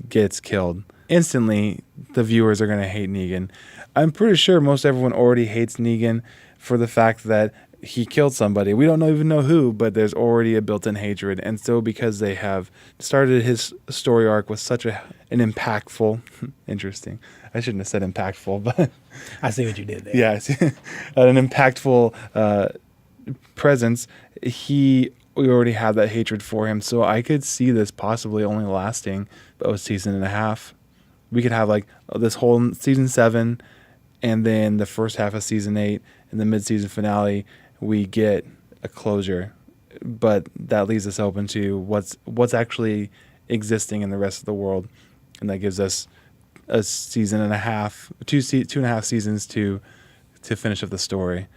gets killed, instantly the viewers are going to hate Negan. I'm pretty sure most everyone already hates Negan for the fact that he killed somebody. We don't even know who, but there's already a built-in hatred. And so because they have started his story arc with such an impactful, interesting. I shouldn't have said impactful, but I see what you did there. Yeah, an impactful presence. We already have that hatred for him. So I could see this possibly only lasting a season and a half. We could have like this whole season 7, and then the first half of season 8, and the mid-season finale, we get a closure. But that leaves us open to what's actually existing in the rest of the world, and that gives us a season and a half, 2.5 seasons to finish up the story.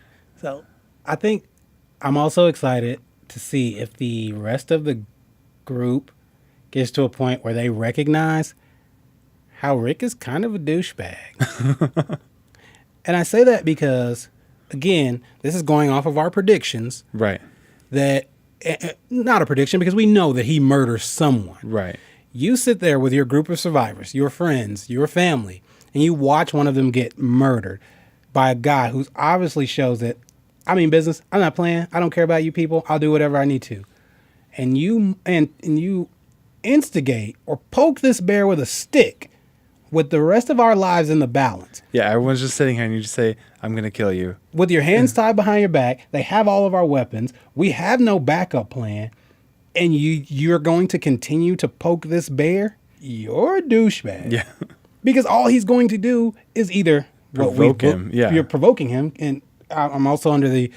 So I think I'm also excited to see if the rest of the group gets to a point where they recognize how Rick is kind of a douchebag. And I say that because, again, this is going off of our predictions. Right. That, not a prediction, because we know that he murders someone. Right. You sit there with your group of survivors, your friends, your family, and you watch one of them get murdered by a guy who's obviously shows that, I mean business, I'm not playing, I don't care about you people, I'll do whatever I need to. And you instigate or poke this bear with a stick with the rest of our lives in the balance. Yeah, everyone's just sitting here and you just say, I'm going to kill you. With your hands tied behind your back, they have all of our weapons, we have no backup plan, and you're going to continue to poke this bear? You're a douchebag. Yeah. Because all he's going to do is either provoke him. Yeah. You're provoking him, and I'm also under the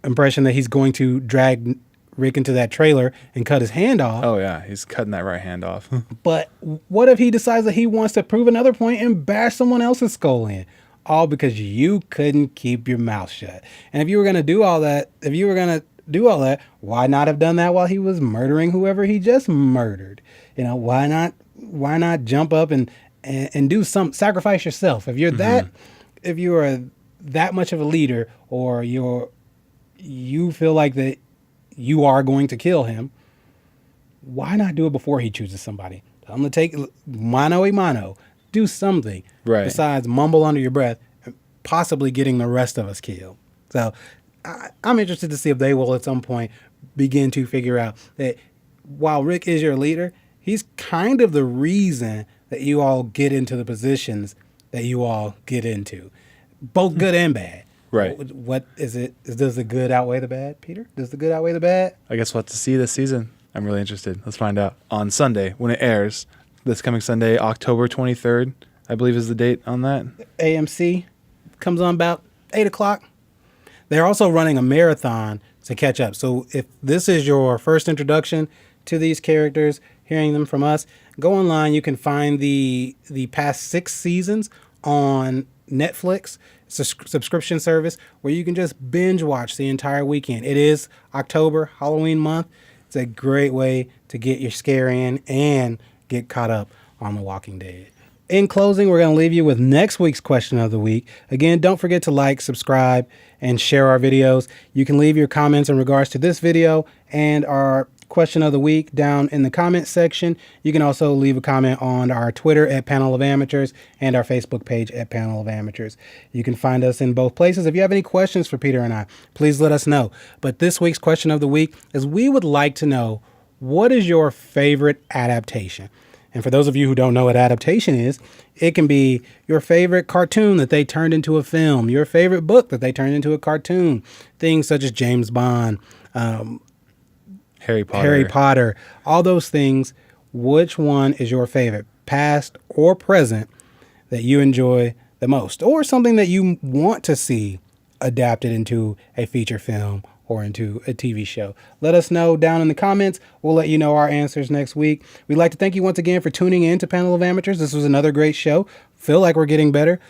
impression that he's going to drag Rick into that trailer and cut his hand off. Oh, yeah. He's cutting that right hand off. But what if he decides that he wants to prove another point and bash someone else's skull in? All because you couldn't keep your mouth shut. And if you were going to do all that, why not have done that while he was murdering whoever he just murdered? Why not jump up and do sacrifice yourself? If you're if you are that much of a leader, or you feel like that you are going to kill him, why not do it before he chooses somebody? Tell him to take mano a mano. Do something besides mumble under your breath, and possibly getting the rest of us killed. So I'm interested to see if they will at some point begin to figure out that while Rick is your leader, he's kind of the reason that you all get into the positions that you all get into, both good and bad. Right. What is it? Does the good outweigh the bad, Peter? Does the good outweigh the bad? I guess we'll have to see this season. I'm really interested. Let's find out on Sunday when it airs. This coming Sunday, October 23rd, I believe is the date on that. AMC comes on about 8 o'clock. They're also running a marathon to catch up. So if this is your first introduction to these characters, hearing them from us, go online. You can find the past 6 seasons on Netflix. It's a subscription service where you can just binge watch the entire weekend. It is October, Halloween month. It's a great way to get your scare in and get caught up on The Walking Dead. In closing, we're going to leave you with next week's question of the week. Again, don't forget to like, subscribe, and share our videos. You can leave your comments in regards to this video and our question of the week down in the comment section. You can also leave a comment on our Twitter at Panel of Amateurs and our Facebook page at Panel of Amateurs. You can find us in both places. If you have any questions for Peter and I, please let us know. But this week's question of the week is we would like to know, what is your favorite adaptation? And for those of you who don't know what adaptation is, it can be your favorite cartoon that they turned into a film, your favorite book that they turned into a cartoon, things such as James Bond, Harry Potter, all those things. Which one is your favorite, past or present, that you enjoy the most, or something that you want to see adapted into a feature film or into a TV show? Let us know down in the comments. We'll let you know our answers next week. We'd like to thank you once again for tuning in to Panel of Amateurs. This was another great show. Feel like we're getting better.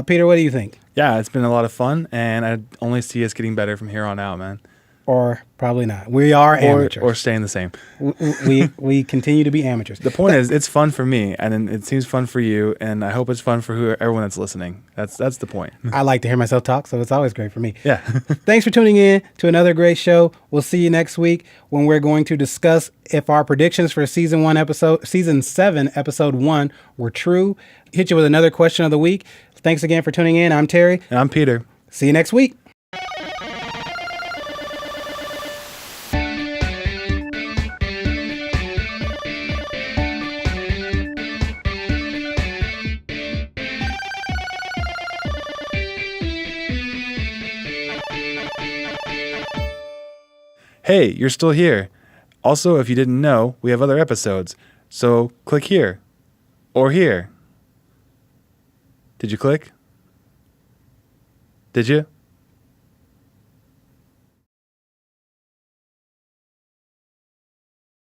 Peter, what do you think? Yeah, it's been a lot of fun, and I only see us getting better from here on out, man. Or probably not. We are amateurs. Or staying the same. We continue to be amateurs. The point is, it's fun for me, and it seems fun for you, and I hope it's fun for everyone that's listening. That's the point. I like to hear myself talk, so it's always great for me. Yeah. Thanks for tuning in to another great show. We'll see you next week when we're going to discuss if our predictions for season 7, episode 1 were true. Hit you with another question of the week. Thanks again for tuning in. I'm Terry. And I'm Peter. See you next week. Hey, you're still here. Also, if you didn't know, we have other episodes. So click here or here. Did you click? Did you?